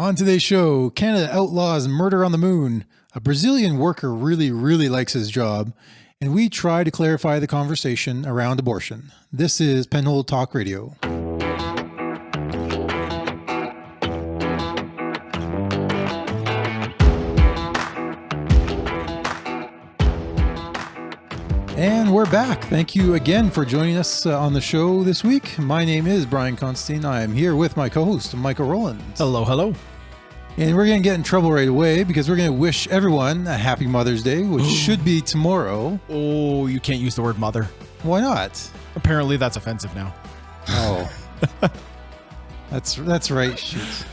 On today's show, Canada outlaws murder on the moon. A Brazilian worker really likes his job. And we try to clarify the conversation around abortion. This is Penhold Talk Radio. And we're back. Thank you again for joining us on the show this week. My name is Brian Constantine. I am here with my co-host, Michael Rowland. Hello. And we're going to get in trouble right away because we're going to wish everyone a happy Mother's Day, which should be tomorrow. Oh, you can't use the word mother. Why not? Apparently that's offensive now. Oh, that's right. Shoot.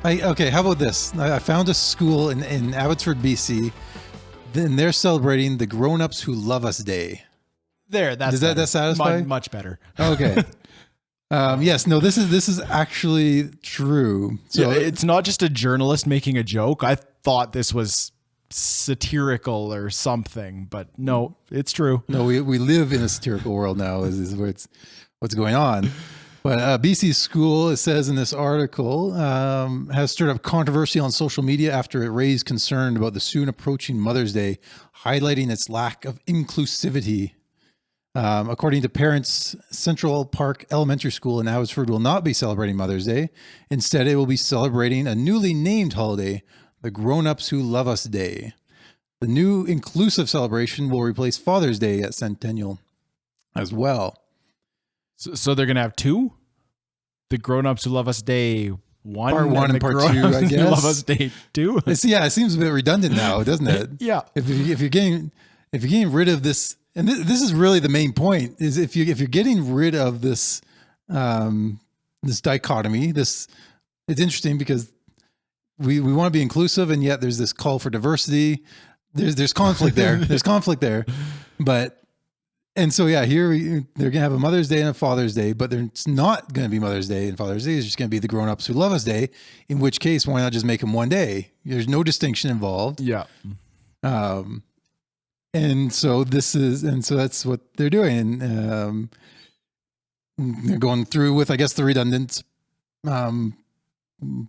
Okay, how about this? I found a school in Abbotsford, BC. Then they're celebrating the Grown-Ups Who Love Us Day. Does that satisfy? Much better. Okay. Yes. No. This is actually true. So yeah, it's not just a journalist making a joke. I thought this was satirical or something, but no, it's true. No, we live in a satirical world now. Is what's going on. But BC school, it says in this article, has stirred up controversy on social media after it raised concern about the soon approaching Mother's Day, highlighting its lack of inclusivity. According to parents, Central Park Elementary School in Abbotsford will not be celebrating Mother's Day. Instead, it will be celebrating a newly named holiday, the Grown-Ups Who Love Us Day. The new inclusive celebration will replace Father's Day at Centennial as well. So they're going to have two? The Grown-Ups Who Love Us Day 1 Part 1 and Part 2, I guess. Who Love Us Day 2? Yeah, it seems a bit redundant now, doesn't it? Yeah. If you're getting rid of this, and this is really the main point, is if you're getting rid of this this dichotomy, it's interesting because we want to be inclusive, and yet there's this call for diversity. There's conflict there. There's conflict there, but. And so, yeah, they're going to have a Mother's Day and a Father's Day, but it's not going to be Mother's Day and Father's Day. It's just going to be the Grown-Ups Who Love Us Day, in which case, why not just make them one day? There's no distinction involved. Yeah. And so that's what they're doing. And they're going through with, I guess, the redundant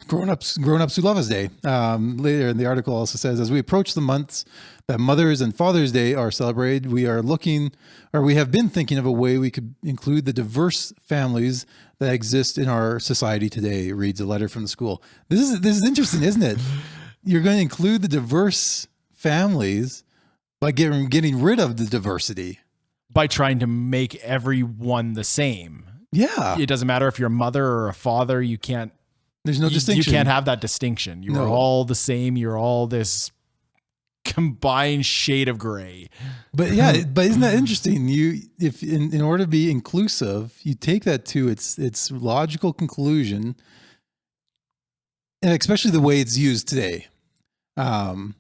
Grown-Ups Who Love Us Day. Later in the article also says, as we approach the months that Mother's and Father's Day are celebrated, we have been thinking of a way we could include the diverse families that exist in our society today, reads a letter from the school. This is interesting, isn't it? You're going to include the diverse families by getting rid of the diversity. By trying to make everyone the same. Yeah. It doesn't matter if you're a mother or a father, there's no distinction. You can't have that distinction. You're all the same. You're all this combined shade of gray. But yeah, but isn't that interesting? If in order to be inclusive, you take that to its logical conclusion, and especially the way it's used today. I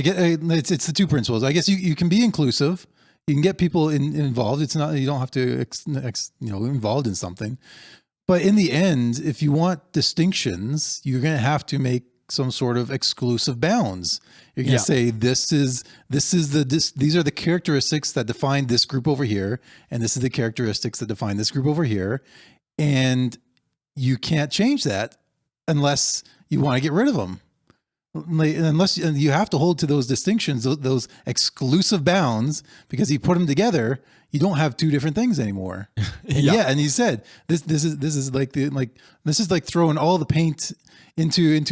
get it's the two principles. I guess you can be inclusive. You can get people involved. It's not, you don't have to involved in something. But in the end, if you want distinctions, you're going to have to make some sort of exclusive bounds. You're going to say, these are the characteristics that define this group over here. And this is the characteristics that define this group over here. And you can't change that unless you want to get rid of them. Unless you have to hold to those distinctions, those exclusive bounds, because you put them together, you don't have two different things anymore. And he said this is like throwing all the paint into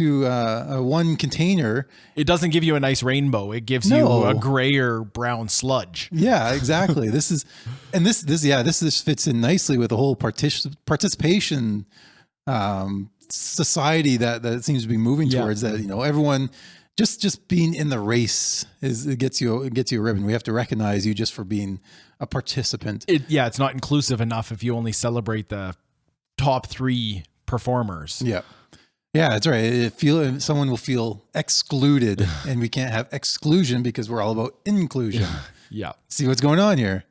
one container. It doesn't give you a nice rainbow. It gives you a gray or brown sludge. Yeah, exactly. This fits in nicely with the whole participation society that it seems to be moving towards. That everyone just being in the race it gets you a ribbon. We have to recognize you just for being a participant. It's not inclusive enough if you only celebrate the top 3 performers. Yeah, that's right. Someone will feel excluded, and we can't have exclusion because we're all about inclusion. Yeah. See what's going on here,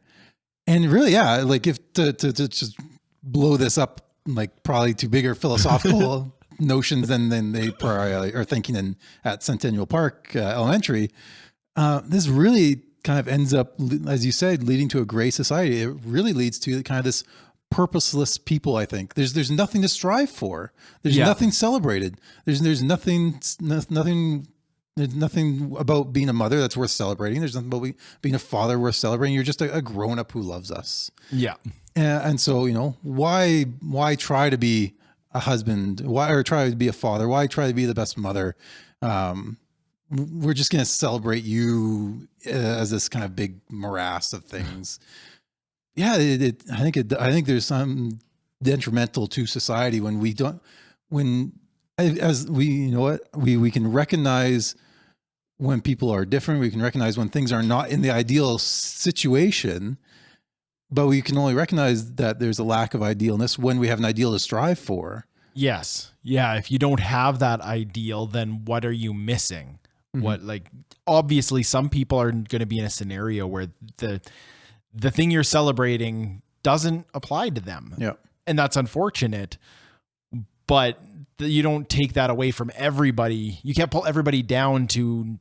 and really, like if to just blow this up, like probably to bigger philosophical notions than they probably are thinking at Centennial Park Elementary. This really kind of ends up, as you said, leading to a gray society. It really leads to kind of this purposeless people. I think there's nothing to strive for. There's nothing celebrated. There's nothing about being a mother that's worth celebrating. There's nothing about being a father worth celebrating. You're just a grown up who loves us. Yeah. And so, why try to be a husband? Or try to be a father? Why try to be the best mother? We're just going to celebrate you as this kind of big morass of things. Yeah. I think there's some detrimental to society when we can recognize when people are different. We can recognize when things are not in the ideal situation, but we can only recognize that there's a lack of idealness when we have an ideal to strive for. Yes. Yeah. If you don't have that ideal, then what are you missing? Mm-hmm. Obviously some people are going to be in a scenario where the thing you're celebrating doesn't apply to them. Yeah. And that's unfortunate, but you don't take that away from everybody. You can't pull everybody down to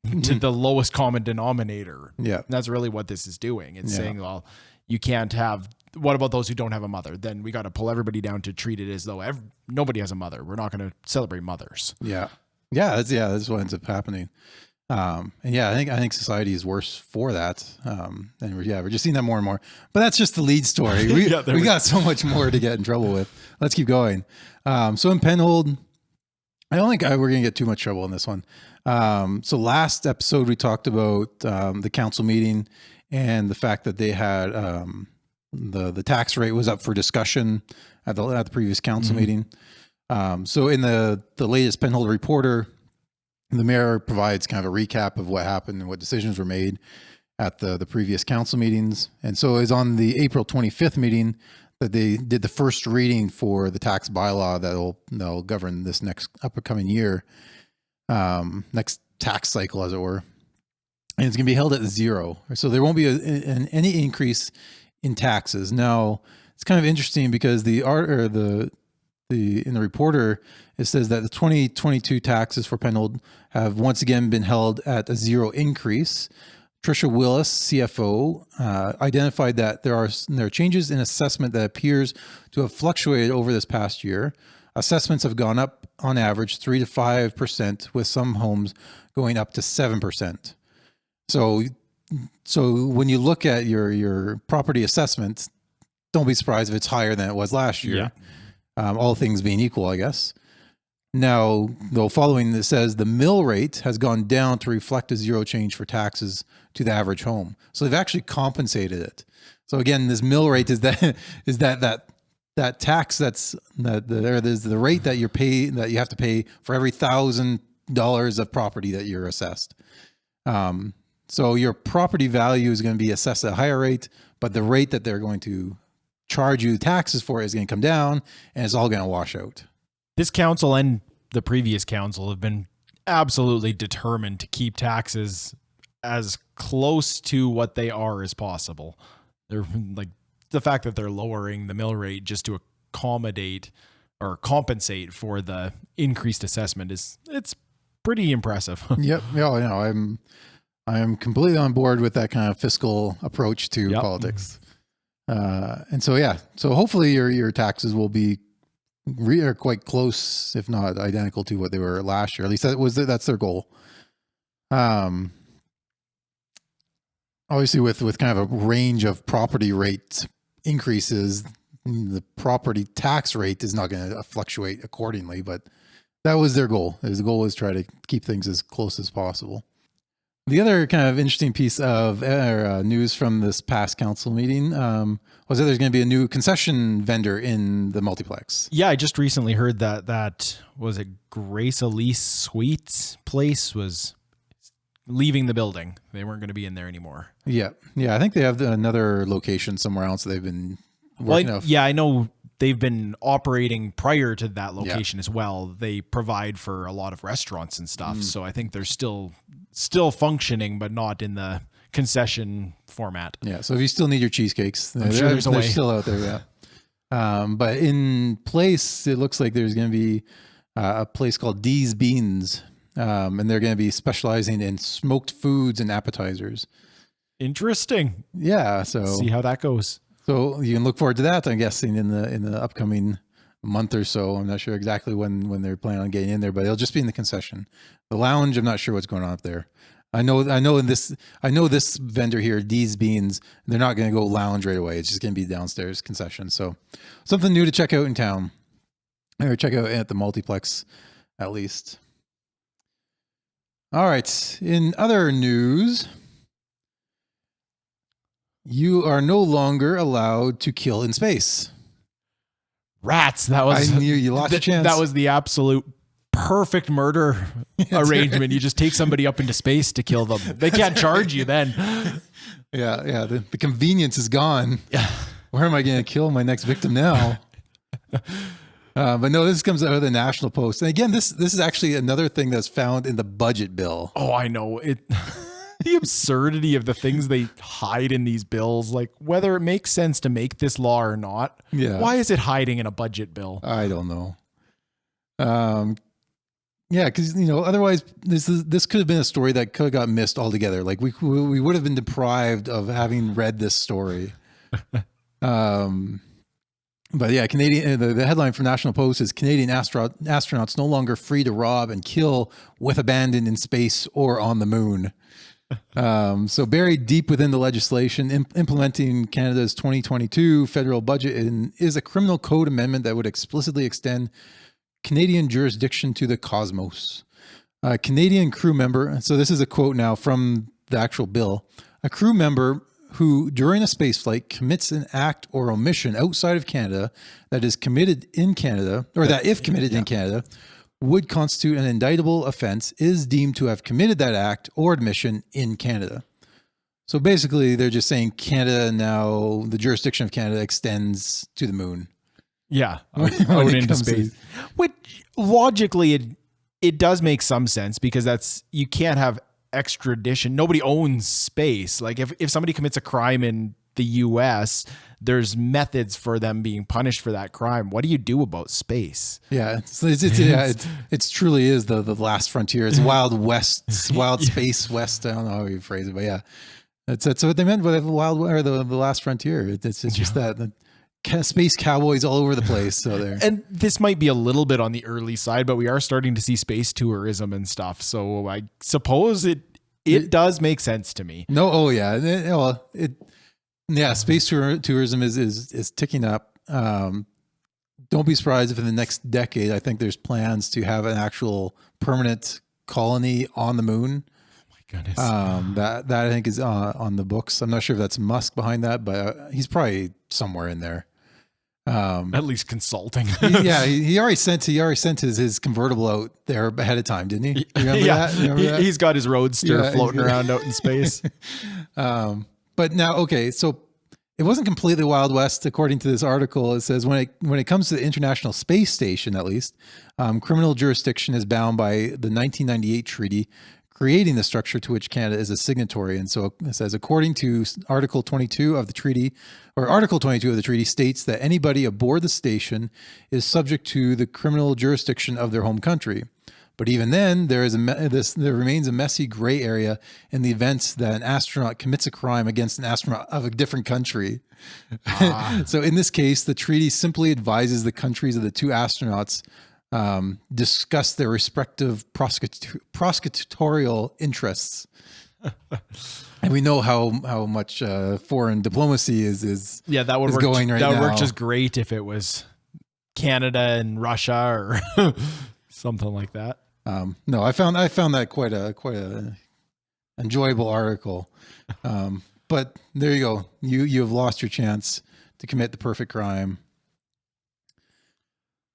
the lowest common denominator. Yeah. And that's really what this is doing. It's saying, well, you can't have, what about those who don't have a mother? Then we got to pull everybody down to treat it as though nobody has a mother. We're not going to celebrate mothers. Yeah. That's what ends up happening. I think society is worse for that. And we're just seeing that more and more, but that's just the lead story. We got so much more to get in trouble with. Let's keep going. So in Penhold, I don't think we're going to get too much trouble in this one. So last episode, we talked about the council meeting and the fact that they had the tax rate was up for discussion at the previous council meeting. So in the latest Penhold Reporter, the mayor provides kind of a recap of what happened and what decisions were made at the previous council meetings. And so it was on the April 25th meeting that they did the first reading for the tax bylaw that'll govern this next upcoming year, next tax cycle, as it were. And it's going to be held at 0. So there won't be any increase in taxes. Now, it's kind of interesting because in the Reporter, it says that the 2022 taxes for Penhold have once again been held at a 0 increase. Tricia Willis, CFO, identified that there are changes in assessment that appears to have fluctuated over this past year. Assessments have gone up on average 3 to 5%, with some homes going up to 7%. So when you look at your property assessment, don't be surprised if it's higher than it was last year. Yeah. All things being equal, I guess. Now, though, following this says the mill rate has gone down to reflect a 0 change for taxes to the average home. So they've actually compensated it. So again, this mill rate is that tax there's the rate that you have to pay for every $1,000 of property that you're assessed. So your property value is going to be assessed at a higher rate, but the rate that they're going to charge you taxes for is going to come down, and it's all going to wash out. This council and the previous council have been absolutely determined to keep taxes as close to what they are as possible. They're like, the fact that they're lowering the mill rate just to accommodate or compensate for the increased assessment it's pretty impressive. Yep. Yeah, I am completely on board with that kind of fiscal approach to politics. And so hopefully your taxes will be quite close, if not identical to what they were last year. At least that's their goal. Obviously with kind of a range of property rate increases, the property tax rate is not going to fluctuate accordingly, but that was their goal. The goal was try to keep things as close as possible. The other kind of interesting piece of news from this past council meeting was that there's going to be a new concession vendor in the multiplex. Yeah, I just recently heard that was it Grace Elise Sweets place was leaving the building. They weren't going to be in there anymore. Yeah. I think they have another location somewhere else that they've been working off. Yeah, I know they've been operating prior to that location as well. They provide for a lot of restaurants and stuff. So I think they're still functioning, but not in the concession format. Yeah. So if you still need your cheesecakes, they're still out there. Yeah. But in place, it looks like there's going to be a place called D's Beans. And they're going to be specializing in smoked foods and appetizers. Interesting. Yeah. So see how that goes. So you can look forward to that, I'm guessing, in the upcoming month or so. I'm not sure exactly when they're planning on getting in there, but it'll just be in the concession. The lounge, I'm not sure what's going on up there. I know this vendor here, D's Beans, they're not going to go lounge right away. It's just going to be downstairs concession. So something new to check out in town, or check out at the multiplex at least. All right. In other news, you are no longer allowed to kill in space. Rats. That was, I knew you lost your chance. That was the absolute perfect murder arrangement. You just take somebody up into space to kill them. They can't charge you then. Yeah. The convenience is gone. Yeah. Where am I going to kill my next victim now? But no, this comes out of the National Post. And again, this is actually another thing that's found in the budget bill. Oh, I know it. The absurdity of the things they hide in these bills, like whether it makes sense to make this law or not. Yeah. Why is it hiding in a budget bill? I don't know. Yeah, because otherwise this could have been a story that could have got missed altogether. Like we would have been deprived of having read this story. But yeah, Canadian. The headline from National Post is Canadian astronauts no longer free to rob and kill with abandon in space or on the moon. So buried deep within the legislation implementing Canada's 2022 federal budget is a criminal code amendment that would explicitly extend Canadian jurisdiction to the cosmos. A Canadian crew member, so this is a quote now from the actual bill, a crew member who during a spaceflight commits an act or omission outside of Canada that is committed in Canada, or that if committed in Canada, would constitute an indictable offense is deemed to have committed that act or admission in Canada. So basically, they're just saying Canada now, the jurisdiction of Canada extends to the moon. Yeah, out into space. Which logically, it does make some sense because you can't have extradition. Nobody owns space. Like if somebody commits a crime in the US, there's methods for them being punished for that crime. What do you do about space? Yeah, it truly is the last frontier. It's Wild West, Wild Space West. I don't know how you phrase it, but yeah, that's what they meant by the wild or the last frontier. It's just that space cowboys all over the place. So there, and this might be a little bit on the early side, but we are starting to see space tourism and stuff. So I suppose it does make sense to me. No, oh yeah, space tourism is ticking up. Don't be surprised if in the next decade, I think there's plans to have an actual permanent colony on the moon. Oh my goodness. That I think is on the books. I'm not sure if that's Musk behind that, but he's probably somewhere in there. At least consulting. he already sent his convertible out there ahead of time, didn't he? Remember that? He's got his roadster floating around out in space. But now, okay, so it wasn't completely Wild West, according to this article. It says when it comes to the International Space Station, at least, criminal jurisdiction is bound by the 1998 treaty creating the structure to which Canada is a signatory. And so it says, according to Article 22 of the treaty states that anybody aboard the station is subject to the criminal jurisdiction of their home country. But even then, there remains a messy gray area in the event that an astronaut commits a crime against an astronaut of a different country. So in this case, the treaty simply advises the countries of the two astronauts discuss their respective prosecutorial interests. And we know how much foreign diplomacy is that would is work, going right now. That would work just great if it was Canada and Russia or something like that. No, I found that quite a enjoyable article. But there you go. You have lost your chance to commit the perfect crime.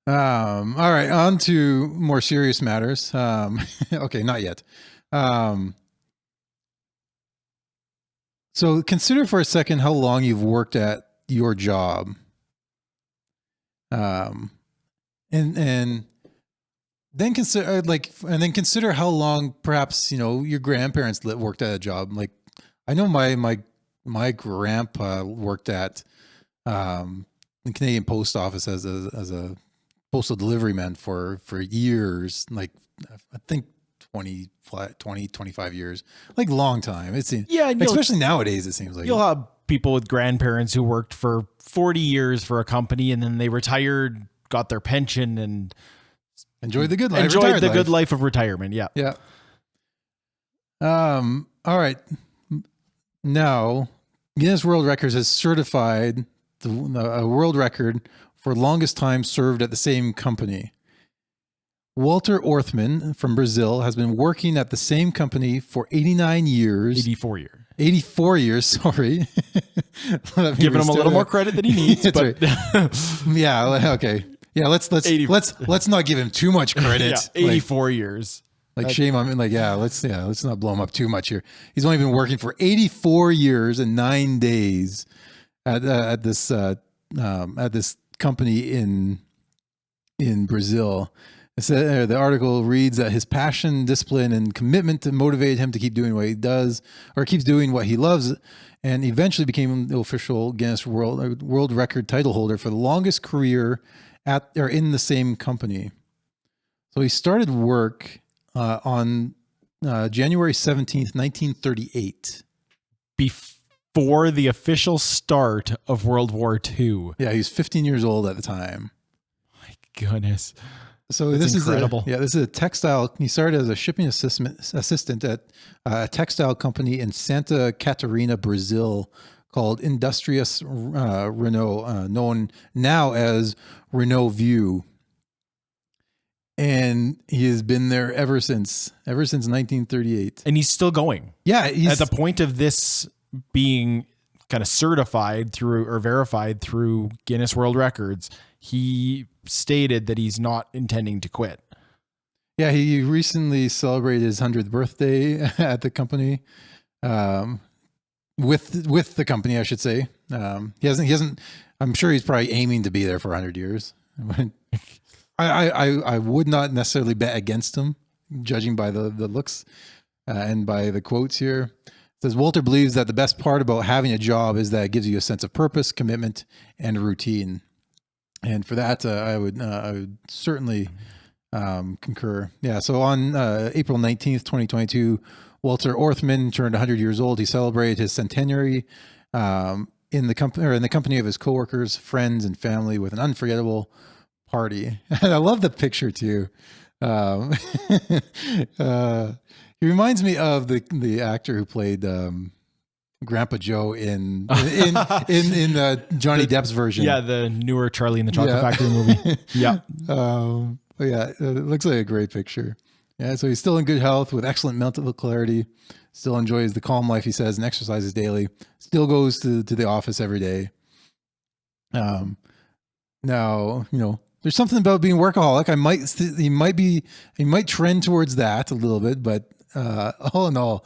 All right, on to more serious matters. Okay, not yet. So consider for a second how long you've worked at your job. And then consider how long perhaps, your grandparents worked at a job. Like I know my grandpa worked at the Canadian Post Office as a postal delivery man for years, like I think 20, 25 years, like long time. It seems, especially nowadays, it seems like you'll have people with grandparents who worked for 40 years for a company and then they retired, got their pension, and enjoyed the good life. Enjoyed the good life of retirement. Yeah. Yeah. All right. Now, Guinness World Records has certified a world record for longest time served at the same company. Walter Orthman from Brazil has been working at the same company for 89 years. 84 years. 84 years, sorry. Giving him a little more credit than he needs. But right. Yeah, okay. Yeah, let's not give him too much credit. Yeah, 84 years. Like shame on him. Like, let's not blow him up too much here. He's only been working for 84 years and 9 days at this company in Brazil. The article reads that his passion, discipline, and commitment to motivate him to keep doing what he does, or keeps doing what he loves, and eventually became the official Guinness World Record title holder for the longest career in the same company. So he started work on January 17th, 1938. Before the official start of World War II. Yeah, he was 15 years old at the time. My goodness. So That's this incredible. This is a textile. He started as a shipping assistant at a textile company in Santa Catarina, Brazil, called Industrias Renault, known now as Renault View. And he has been there ever since 1938. And he's still going. Yeah. At the point of this being kind of certified through or verified through Guinness World Records, he stated that he's not intending to quit. Yeah, he recently celebrated his 100th birthday at the company, with the company, I should say. He hasn't. I'm sure he's probably aiming to be there for 100 years. I would not necessarily bet against him, judging by the looks and by the quotes here. It says Walter believes that the best part about having a job is that it gives you a sense of purpose, commitment, and routine. And for that, I would certainly concur. Yeah. So on April 19th, 2022, Walter Orthman turned 100 years old. He celebrated his centenary in the company of his coworkers, friends, and family with an unforgettable party. And I love the picture too. He reminds me of the actor who played Grandpa Joe in Johnny Depp's version. Yeah, the newer Charlie and the Chocolate Factory movie. Yeah. It looks like a great picture. Yeah, so he's still in good health with excellent mental clarity, still enjoys the calm life, he says, and exercises daily, still goes to the office every day. Now, there's something about being workaholic. He might trend towards that a little bit, but all in all,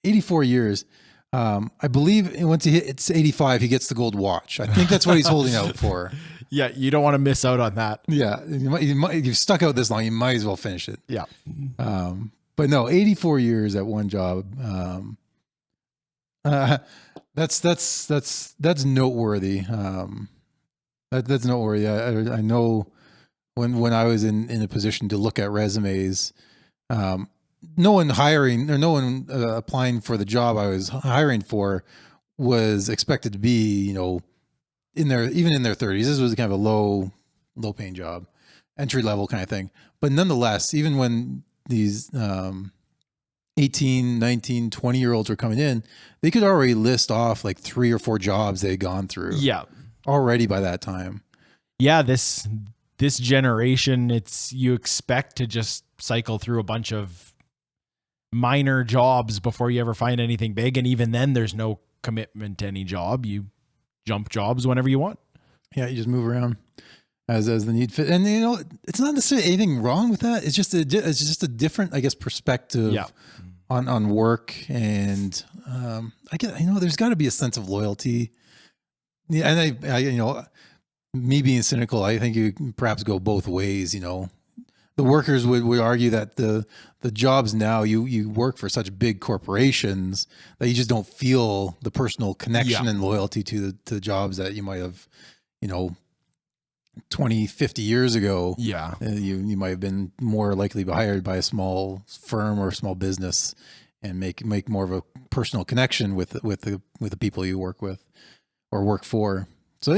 84 years. I believe once he hits 85, he gets the gold watch. I think that's what he's holding out for. Yeah, you don't want to miss out on that. Yeah, you've stuck out this long, you might as well finish it. Yeah. But no, 84 years at one job. That's noteworthy. That's noteworthy. I know when I was in a position to look at resumes, no one applying for the job I was hiring for was expected to be, in their 30s. This was kind of a low paying job, entry level kind of thing. But nonetheless, even when these 18, 19, 20-year-olds were coming in, they could already list off like 3 or 4 jobs they had gone through. Yeah. Already by that time. Yeah, this generation, you expect to just cycle through a bunch of minor jobs before you ever find anything big, and even then there's no commitment to any job. You jump jobs whenever you want. Yeah, you just move around as the need fit. And it's not necessarily anything wrong with that. It's just a different, I guess, perspective on work. And I get, there's got to be a sense of loyalty. Yeah, and I me being cynical, I think you can perhaps go both ways. The workers would argue that the jobs now, you work for such big corporations that you just don't feel the personal connection and loyalty to the jobs that you might have, 20, 50 years ago. Yeah. You might have been more likely hired by a small firm or a small business. and make more of a personal connection with the people you work with or work for. So,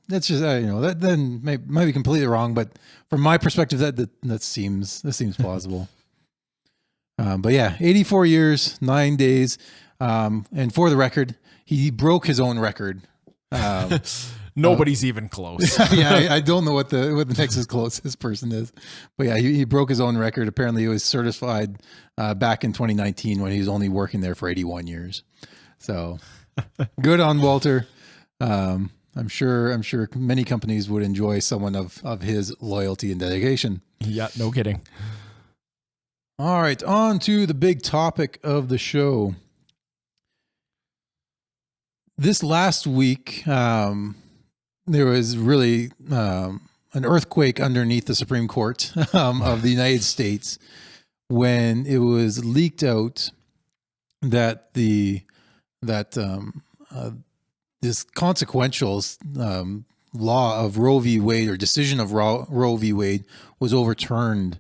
that's just, that then might be completely wrong, but from my perspective, that seems plausible. But yeah, 84 years, 9 days. And for the record, he broke his own record. Nobody's even close. Yeah, I don't know what the next closest person is, but yeah, he broke his own record. Apparently, he was certified back in 2019 when he was only working there for 81 years. So good on Walter. I'm sure many companies would enjoy someone of his loyalty and dedication. Yeah, no kidding. All right, on to the big topic of the show. This last week, there was really an earthquake underneath the Supreme Court of the United States when it was leaked out that this consequential law of Roe v. Wade, or decision of Roe v. Wade, was overturned.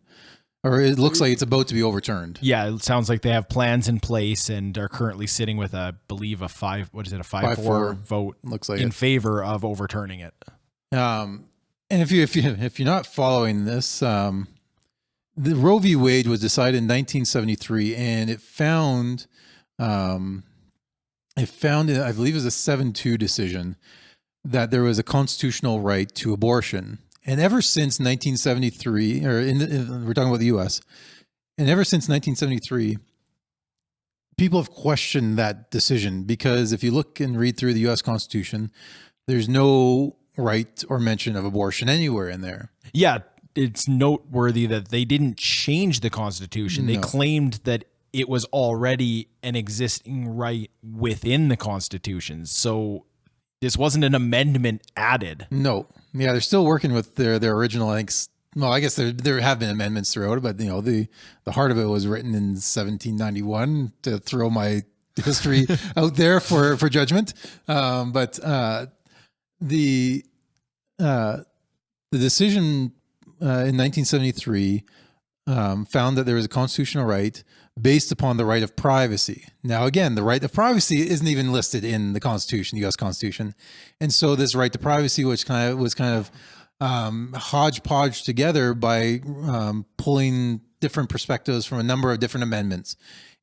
Or it looks like it's about to be overturned. Yeah, it sounds like they have plans in place and are currently sitting with, I believe, a 5-4 vote looks like in favor of overturning it. And if you're not following this, the Roe v. Wade was decided in 1973, and it found, I believe it was a 7-2 decision, that there was a constitutional right to abortion. And ever since 1973, or we're talking about the U.S., and ever since 1973, people have questioned that decision, because if you look and read through the U.S. Constitution, there's no right or mention of abortion anywhere in there. Yeah, it's noteworthy that they didn't change the Constitution. They claimed that it was already an existing right within the Constitution. So this wasn't an amendment added. No. Yeah, they're still working with their original, I guess there have been amendments throughout it, but the heart of it was written in 1791, to throw my history out there for judgment. But the decision in 1973 found that there was a constitutional right based upon the right of privacy. Now, again, the right of privacy isn't even listed in the Constitution, the U.S. Constitution, and so this right to privacy, which was kind of hodgepodge together by pulling different perspectives from a number of different amendments,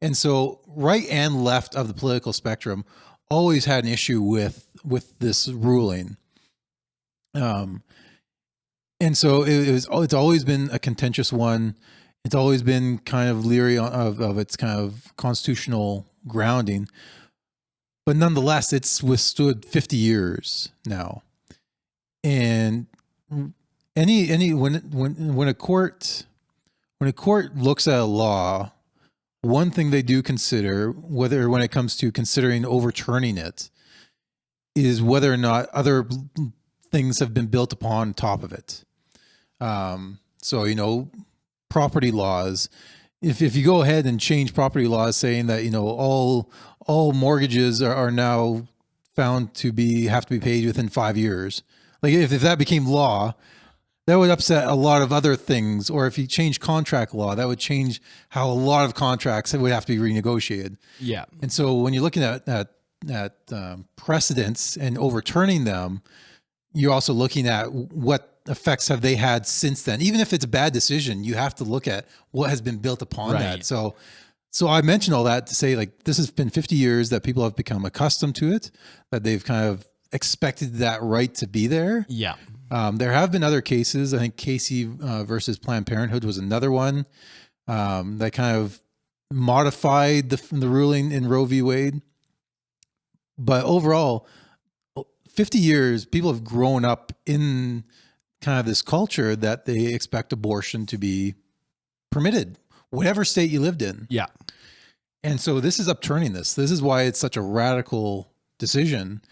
and so right and left of the political spectrum always had an issue with this ruling. And so it's always been a contentious one. It's always been kind of leery of its kind of constitutional grounding, but nonetheless, it's withstood 50 years now. And when a court looks at a law, one thing they do consider, when it comes to considering overturning it, is whether or not other things have been built upon top of it. So, property laws, if you go ahead and change property laws saying that, all mortgages are now found to have to be paid within 5 years, like if that became law, that would upset a lot of other things. Or if you change contract law, that would change how a lot of contracts would have to be renegotiated. Yeah. And so when you're looking at precedents and overturning them, you're also looking at what effects have they had since then. Even if it's a bad decision, you have to look at what has been built upon that. So I mentioned all that to say, like, this has been 50 years that people have become accustomed to it, that they've kind of expected that right to be there. Yeah. There have been other cases. I think Casey versus Planned Parenthood was another one that kind of modified the ruling in Roe v. Wade. But overall, 50 years, people have grown up in kind of this culture that they expect abortion to be permitted, whatever state you lived in. Yeah. And so this is upturning this. This is why it's such a radical decision.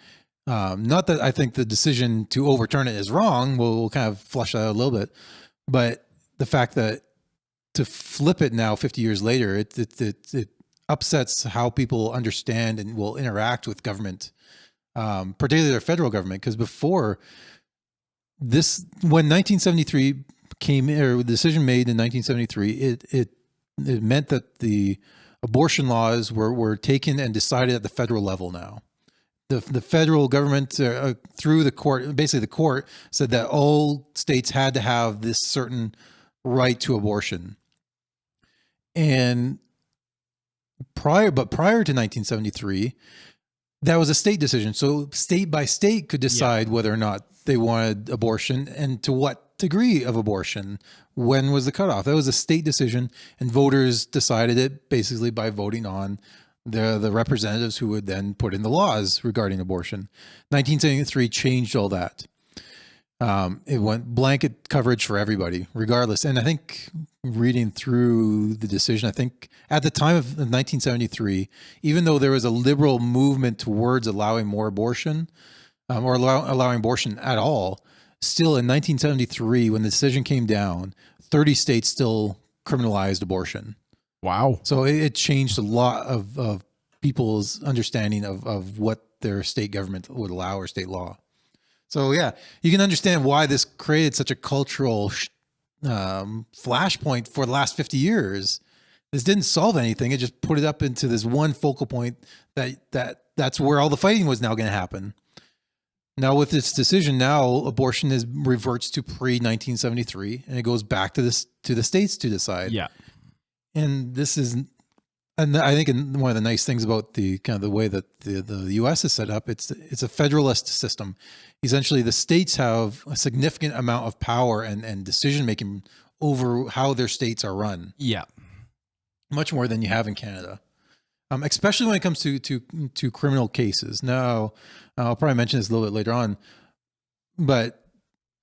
Not that I think the decision to overturn it is wrong. We'll kind of flush that out a little bit. But the fact that to flip it now 50 years later, it upsets how people understand and will interact with government, particularly their federal government. Because before this, when 1973 came, or the decision made in 1973, it meant that the abortion laws were taken and decided at the federal level now. The federal government through the court, basically the court said that all states had to have this certain right to abortion. And prior to 1973, that was a state decision. So state by state could decide whether or not they wanted abortion and to what degree of abortion. When was the cutoff? That was a state decision, and voters decided it basically by voting on the representatives who would then put in the laws regarding abortion. 1973 changed all that. It went blanket coverage for everybody, regardless. And I think reading through the decision, I think at the time of 1973, even though there was a liberal movement towards allowing more abortion, or allowing abortion at all, still in 1973, when the decision came down, 30 states still criminalized abortion. Wow. So it changed a lot of people's understanding of what their state government would allow or state law. So yeah, you can understand why this created such a cultural flashpoint for the last 50 years. This didn't solve anything. It just put it up into this one focal point that's where all the fighting was now going to happen. Now with this decision, now abortion reverts to pre-1973, and it goes back to the states to decide. Yeah. And this is, and I think one of the nice things about the kind of the way that the U.S. is set up, it's a federalist system. Essentially, the states have a significant amount of power and decision making over how their states are run. Yeah, much more than you have in Canada, especially when it comes to criminal cases. Now, I'll probably mention this a little bit later on, but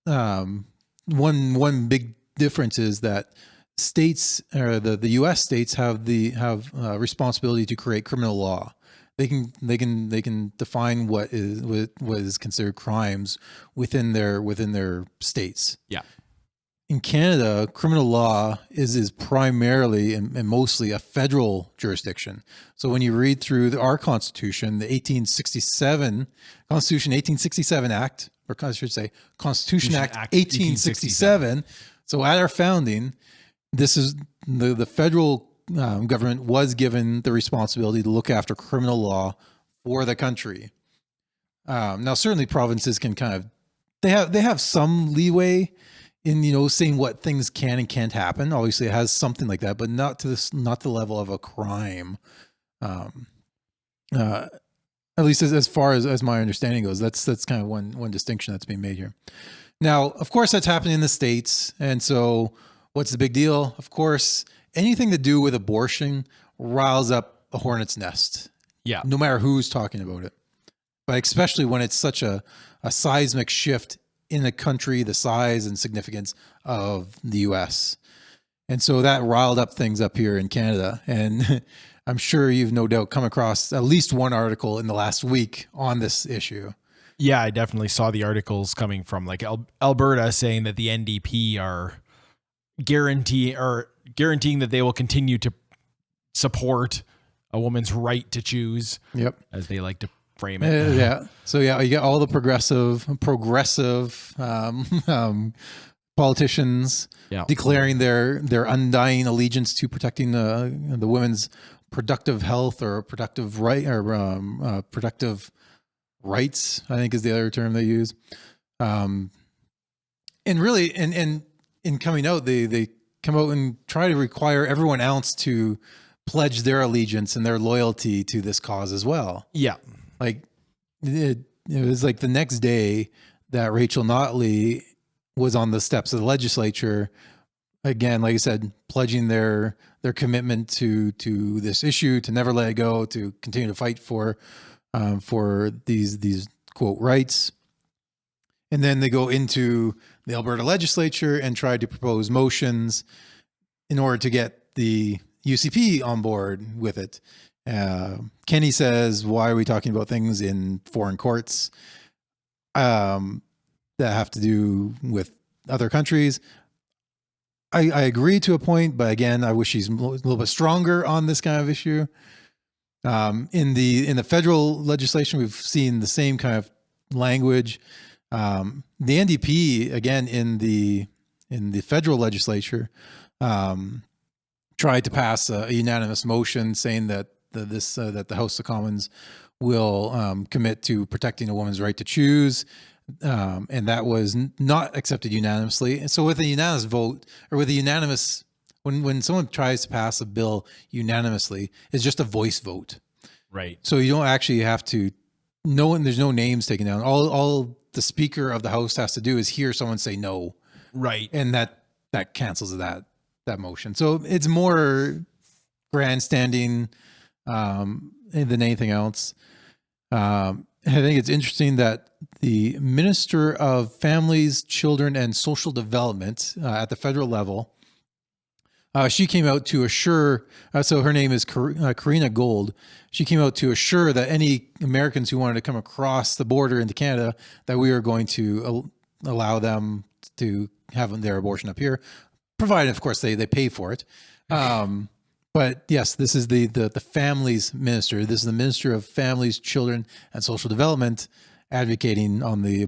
one big difference is that states, or the U.S. states, have responsibility to create criminal law. They can define what is considered crimes within their states. Yeah. In Canada, criminal law is primarily and mostly a federal jurisdiction. So when you read through our Constitution, the 1867 Act, or I should say Constitution Act 1867. So at our founding, this is the federal government was given the responsibility to look after criminal law for the country. Now, certainly provinces can they have some leeway in saying what things can and can't happen. Obviously, it has something like that, but not the level of a crime. At least as far as my understanding goes, that's kind of one distinction that's being made here. Now, of course, that's happening in the States, and so what's the big deal? Of course, anything to do with abortion riles up a hornet's nest. Yeah. No matter who's talking about it, but especially when it's such a seismic shift in a country the size and significance of the U.S. And so that riled up things up here in Canada. And I'm sure you've no doubt come across at least one article in the last week on this issue. Yeah, I definitely saw the articles coming from like Alberta saying that the NDP are guaranteeing that they will continue to support a woman's right to choose. Yep. As they like to frame it. Yeah. So yeah, you get all the progressive politicians declaring their undying allegiance to protecting the women's productive health or productive right or productive rights, I think is the other term they use. And really, in coming out, they come out and try to require everyone else to pledge their allegiance and their loyalty to this cause as well. Yeah. Like it was like the next day that Rachel Notley was on the steps of the legislature, again, like I said, pledging their commitment to this issue, to never let it go, to continue to fight for these quote rights. And then they go into the Alberta legislature and try to propose motions in order to get the UCP on board with it. Kenny says, why are we talking about things in foreign courts that have to do with other countries? I agree to a point, but again, I wish he's a little bit stronger on this kind of issue. In the federal legislation, we've seen the same kind of language. The NDP, again, in the federal legislature, tried to pass a unanimous motion saying that that the House of Commons will commit to protecting a woman's right to choose, and that was not accepted unanimously. And so, with a unanimous vote, or with a unanimous, when someone tries to pass a bill unanimously, it's just a voice vote. Right. So you don't actually have to. There's no names taken down. All the Speaker of the House has to do is hear someone say no, Right. and that cancels that motion. So it's more grandstanding than anything else. I think it's interesting that the Minister of Families, Children, and Social Development at the federal level, she came out to assure, so her name is Karina Gold. She came out to assure that any Americans who wanted to come across the border into Canada, that we are going to allow them to have their abortion up here, provided, of course, they pay for it. But yes, this is the families minister. This is the Minister of Families, Children, and Social Development, advocating on the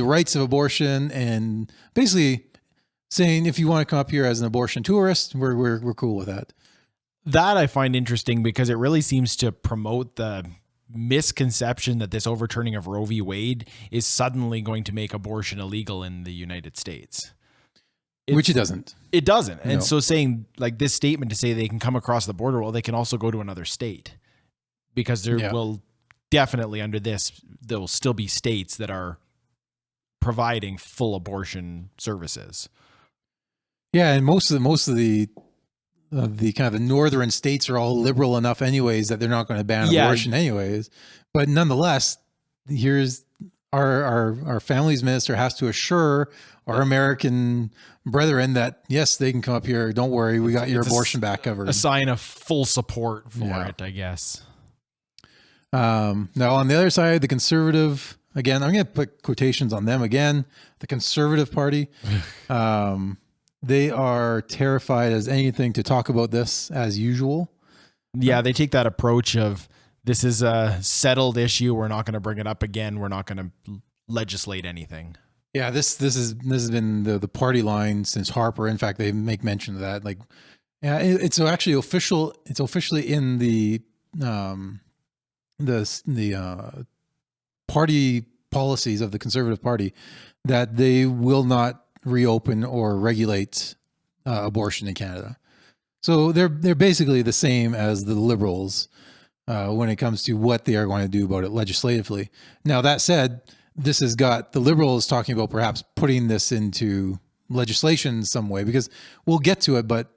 rights of abortion, and basically saying if you want to come up here as an abortion tourist, we're cool with that. That I find interesting because it really seems to promote the misconception that this overturning of Roe v. Wade is suddenly going to make abortion illegal in the United States. Which it doesn't. It doesn't. No. And so saying like this statement to say they can come across the border, well, they can also go to another state, because there will definitely under this, there will still be states that are providing full abortion services. Yeah. And most of the kind of the northern states are all liberal enough anyways that they're not going to ban abortion anyways. But nonetheless, here's our families minister has to assure our American brethren that yes, they can come up here. Don't worry, we got your abortion back covered. A sign of full support for it, I guess. Now on the other side, the conservative, again, I'm going to put quotations on them again. The Conservative Party, they are terrified as anything to talk about this as usual. Yeah, they take that approach of this is a settled issue. We're not going to bring it up again. We're not going to legislate anything. Yeah, this has been the party line since Harper. In fact, they make mention of that. Like, yeah, it's actually official. It's officially in the party policies of the Conservative Party that they will not reopen or regulate abortion in Canada. So they're basically the same as the Liberals when it comes to what they are going to do about it legislatively. Now, that said, this has got the Liberals talking about perhaps putting this into legislation in some way, because we'll get to it, but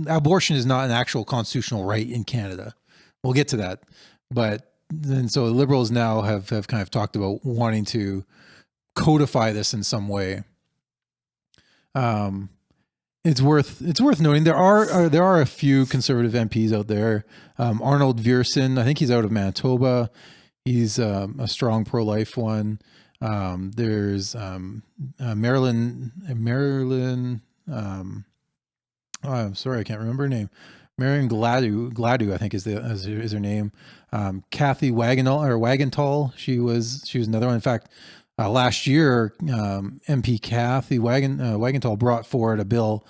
abortion is not an actual constitutional right in Canada. We'll get to that. But then so the Liberals now have kind of talked about wanting to codify this in some way. It's worth noting there are a few Conservative MPs out there. Arnold Viersen, I think he's out of Manitoba. He's a strong pro-life one. There's Marilyn. I'm sorry, I can't remember her name. Marion Gladue, I think is her name. Kathy Wagenthal. She was another one. In fact, last year, MP Kathy Wagenthal brought forward a bill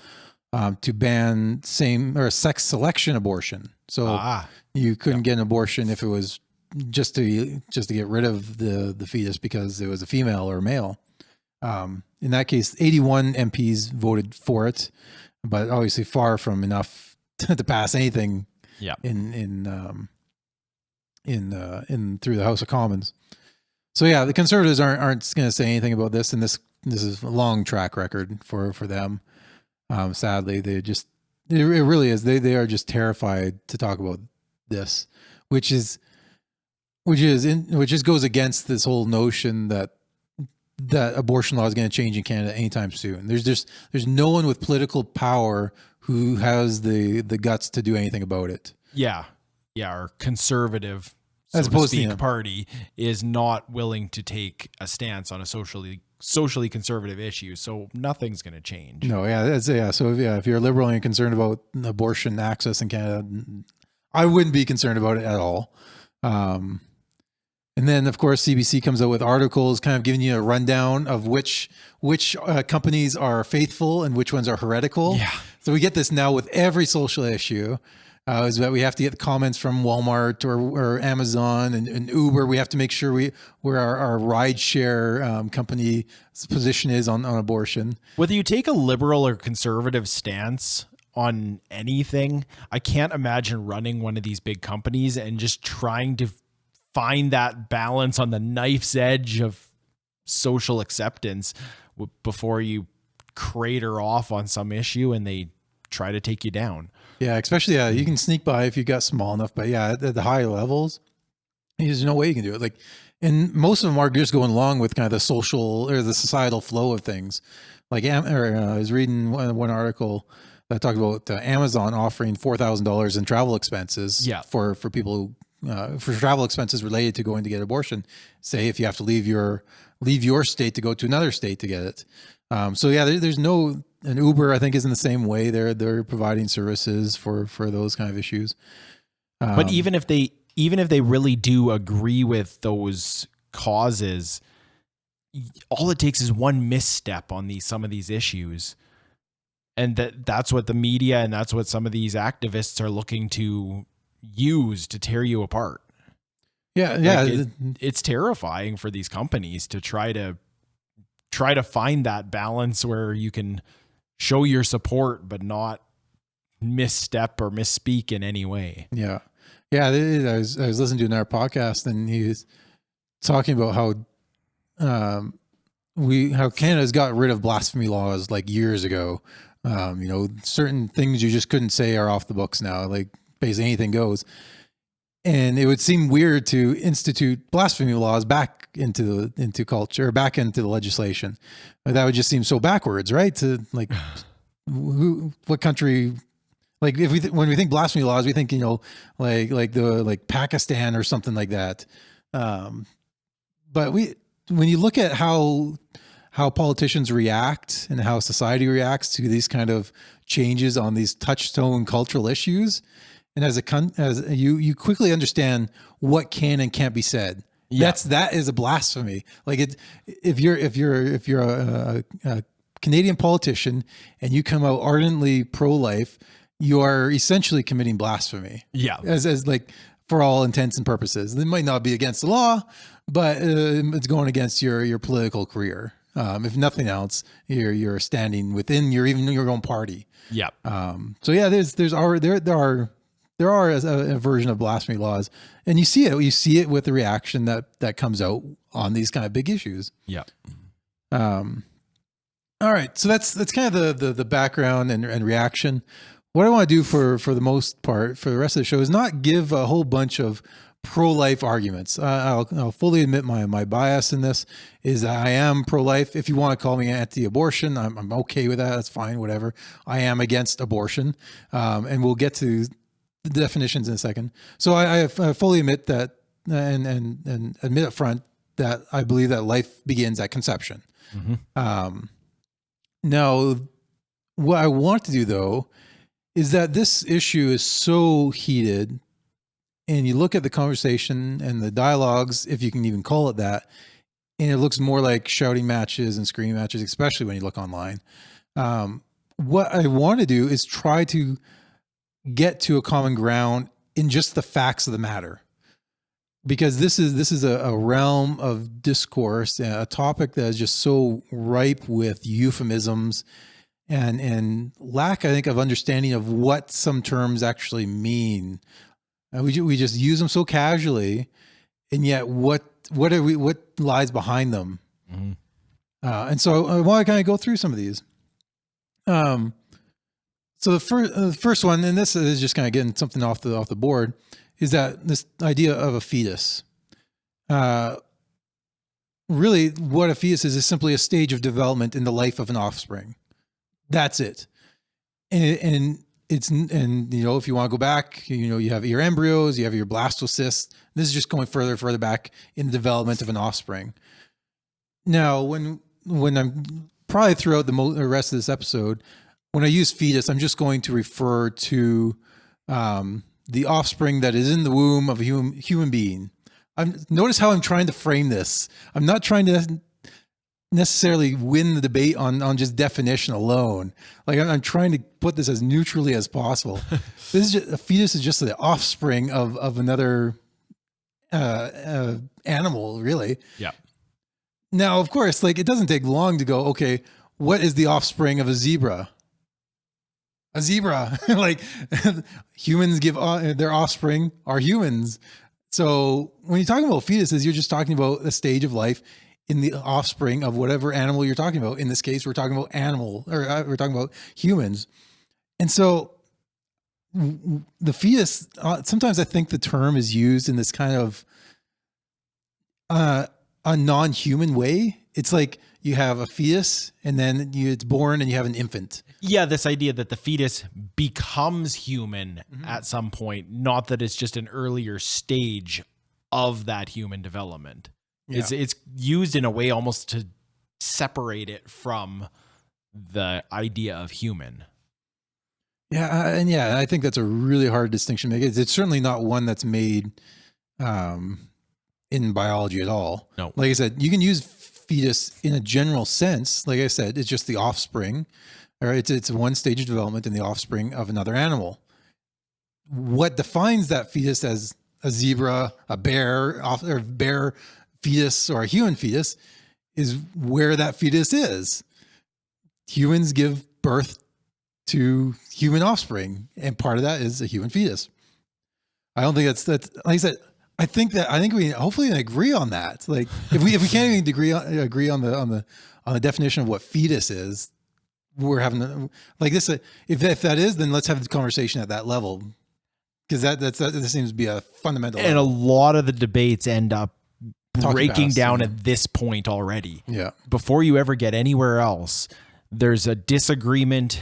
to ban sex selection abortion. So you couldn't get an abortion if it was just to get rid of the fetus because it was a female or a male. In that case, 81 MPs voted for it, but obviously far from enough to pass anything. Yeah. In through the House of Commons. So yeah, the Conservatives aren't going to say anything about this, and this is a long track record for them. Sadly, it really is. They are just terrified to talk about this, which goes against this whole notion that abortion law is going to change in Canada anytime soon. There's no one with political power who has the guts to do anything about it. Yeah. Our conservative, so to speak, party is not willing to take a stance on a socially conservative issue, so nothing's going to change. No, So if you're a liberal and you're concerned about abortion access in Canada, I wouldn't be concerned about it at all. And then, of course, CBC comes out with articles kind of giving you a rundown of which companies are faithful and which ones are heretical. Yeah. So we get this now with every social issue. Is that we have to get the comments from Walmart or Amazon and Uber. We have to make sure where our rideshare company's position is on abortion. Whether you take a liberal or conservative stance on anything, I can't imagine running one of these big companies and just trying to find that balance on the knife's edge of social acceptance before you crater off on some issue and they try to take you down. Yeah, especially you can sneak by if you got small enough, but yeah, at the higher levels, there's no way you can do it. Like, and most of them are just going along with kind of the social or the societal flow of things. Like, I was reading one article that talked about Amazon offering $4,000 in travel expenses for people who for travel expenses related to going to get abortion. Say if you have to leave your state to go to another state to get it. So yeah, there's no, and Uber I think is in the same way. They're providing services for those kind of issues. But even if they really do agree with those causes, all it takes is one misstep on some of these issues. And that's what the media and that's what some of these activists are looking to use to tear you apart. Yeah. It's terrifying for these companies to try to find that balance where you can show your support but not misstep or misspeak in any way. Yeah. I was listening to another podcast and he was talking about how Canada's got rid of blasphemy laws like years ago. Certain things you just couldn't say are off the books now. Like basically anything goes. And it would seem weird to institute blasphemy laws back into culture, back into the legislation. That would just seem so backwards, right? To like, what country? Like if when we think blasphemy laws, we think like Pakistan or something like that. But when you look at how politicians react and how society reacts to these kind of changes on these touchstone cultural issues. And as you quickly understand what can and can't be said. Yeah. That is a blasphemy. Like if you're a Canadian politician and you come out ardently pro-life, you are essentially committing blasphemy. Yeah. As like for all intents and purposes, it might not be against the law, but it's going against your political career. If nothing else, you're standing within even your own party. Yeah. So yeah, there are a version of blasphemy laws, and you see it with the reaction that comes out on these kind of big issues. Yeah. All right. So that's kind of the background and reaction. What I want to do for the most part for the rest of the show is not give a whole bunch of pro-life arguments. I'll fully admit my bias in this is I am pro-life. If you want to call me anti-abortion, I'm okay with that. That's fine. Whatever. I am against abortion. And we'll get to the definitions in a second. So I fully admit that and admit up front that I believe that life begins at conception. Mm-hmm. Now, what I want to do though is that this issue is so heated, and you look at the conversation and the dialogues, if you can even call it that, and it looks more like shouting matches and screaming matches, especially when you look online. What I want to do is try to get to a common ground in just the facts of the matter, because this is a realm of discourse, a topic that is just so ripe with euphemisms and lack, I think, of understanding of what some terms actually mean. We just use them so casually, and yet what lies behind them? Mm-hmm. And so I want to kind of go through some of these. So the first one, and this is just kind of getting something off the board, is that this idea of a fetus. Really, what a fetus is simply a stage of development in the life of an offspring. That's it. And if you want to go back, you have your embryos, you have your blastocysts. This is just going further back in the development of an offspring. Now, when I'm probably throughout the rest of this episode, when I use fetus, I'm just going to refer to the offspring that is in the womb of a human being. Notice how I'm trying to frame this. I'm not trying to necessarily win the debate on just definition alone. Like I'm trying to put this as neutrally as possible. This is just, a fetus is just the offspring of another animal, really. Yeah. Now, of course, like it doesn't take long to go, okay, what is the offspring of a zebra? A zebra, like humans give their offspring are humans. So when you're talking about fetuses, you're just talking about a stage of life in the offspring of whatever animal you're talking about. In this case, we're talking about we're talking about humans. And so the fetus, sometimes I think the term is used in this kind of a non-human way. It's like you have a fetus and then it's born and you have an infant. Yeah, this idea that the fetus becomes human at some point, not that it's just an earlier stage of that human development. Yeah. It's used in a way almost to separate it from the idea of human. Yeah, and I think that's a really hard distinction to make. It's certainly not one that's made in biology at all. No. Like I said, you can use fetus in a general sense. Like I said, it's just the offspring, or it's one stage of development in the offspring of another animal. What defines that fetus as a zebra, a bear, or bear fetus, or a human fetus is where that fetus is. Humans give birth to human offspring, and part of that is a human fetus. I don't think that's like I said. I think we hopefully agree on that. Like if we can't even agree on the definition of what fetus is, we're having like this. If that is, then let's have the conversation at that level, because that seems to be a fundamental. And level. A lot of the debates end up breaking down yeah. at this point already. Yeah. Before you ever get anywhere else, there's a disagreement.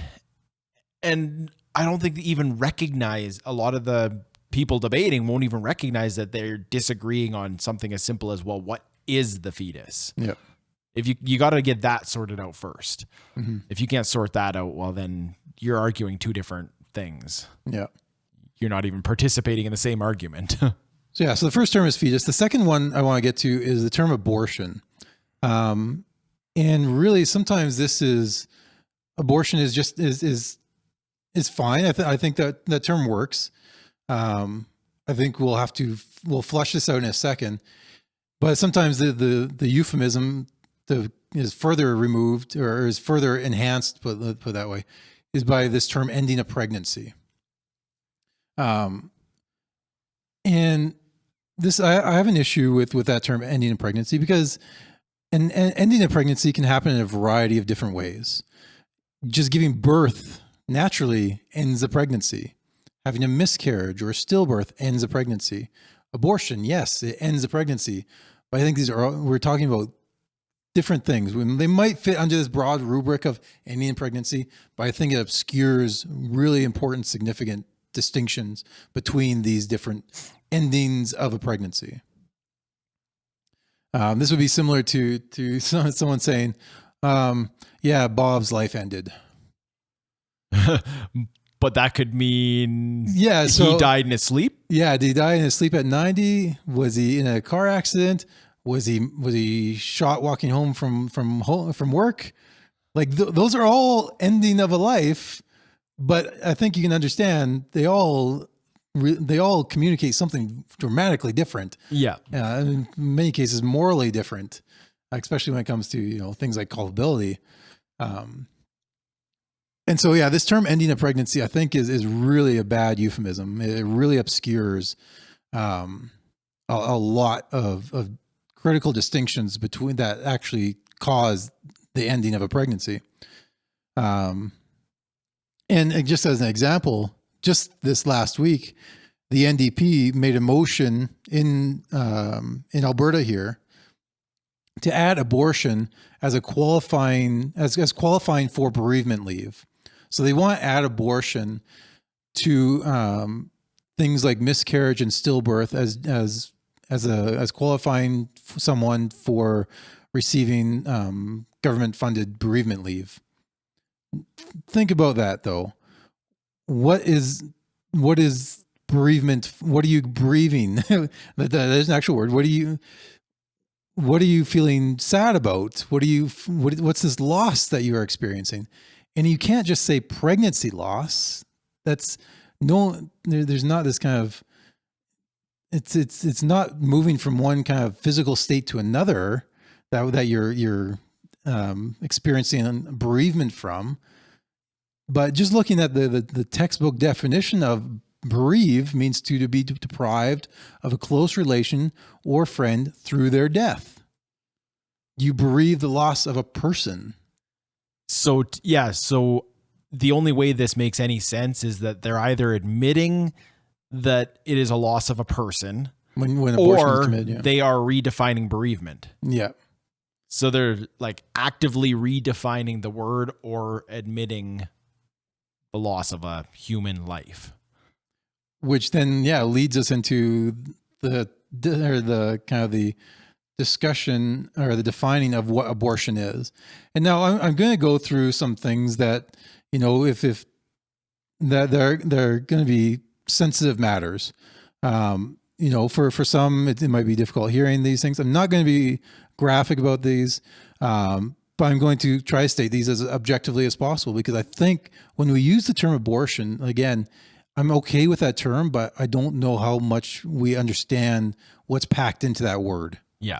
And I don't think they even recognize, a lot of the people debating won't even recognize that they're disagreeing on something as simple as, well, what is the fetus? Yeah. If you got to get that sorted out first. Mm-hmm. If you can't sort that out, well, then you're arguing two different things. Yeah. You're not even participating in the same argument. So the first term is fetus. The second one I want to get to is the term abortion. And really sometimes abortion is just is fine. I think that term works. I think we'll flush this out in a second, but sometimes the euphemism is further removed or is further enhanced, put that way, is by this term ending a pregnancy. And this, I have an issue with that term ending a pregnancy, because and ending a pregnancy can happen in a variety of different ways. Just giving birth naturally ends a pregnancy. Having a miscarriage or a stillbirth ends a pregnancy. Abortion, yes, it ends a pregnancy. But I think we're talking about different things. They might fit under this broad rubric of ending a pregnancy, but I think it obscures really important, significant distinctions between these different endings of a pregnancy. This would be similar to someone saying, yeah, Bob's life ended. But that could mean he died in his sleep. Yeah, did he die in his sleep at 90? Was he in a car accident? Was he shot walking home from work? Like those are all ending of a life, but I think you can understand they all communicate something dramatically different. Yeah, in many cases morally different, especially when it comes to things like culpability. And so, this term ending a pregnancy, I think is really a bad euphemism. It really obscures a lot of critical distinctions between that actually cause the ending of a pregnancy. And just as an example, just this last week, the NDP made a motion in Alberta here to add abortion as qualifying for bereavement leave. So they want to add abortion to things like miscarriage and stillbirth as qualifying someone for receiving government-funded bereavement leave. Think about that, though. What is bereavement. What are you bereaving? There's an actual word. What are you feeling sad about? What's this loss that you are experiencing? And you can't just say pregnancy loss. There's not this kind of, it's not moving from one kind of physical state to another that you're experiencing bereavement from. But just looking at the textbook definition of bereave means to be deprived of a close relation or friend through their death. You bereave the loss of a person. So the only way this makes any sense is that they're either admitting that it is a loss of a person When abortion is or committed, they are redefining bereavement. Yeah. So they're like actively redefining the word or admitting the loss of a human life. Which then, leads us into the kind of the discussion or the defining of what abortion is. And now I'm going to go through some things that, if that they're going to be sensitive matters. For some, it might be difficult hearing these things. I'm not going to be graphic about these, but I'm going to try to state these as objectively as possible, because I think when we use the term abortion, again, I'm okay with that term, but I don't know how much we understand what's packed into that word. Yeah.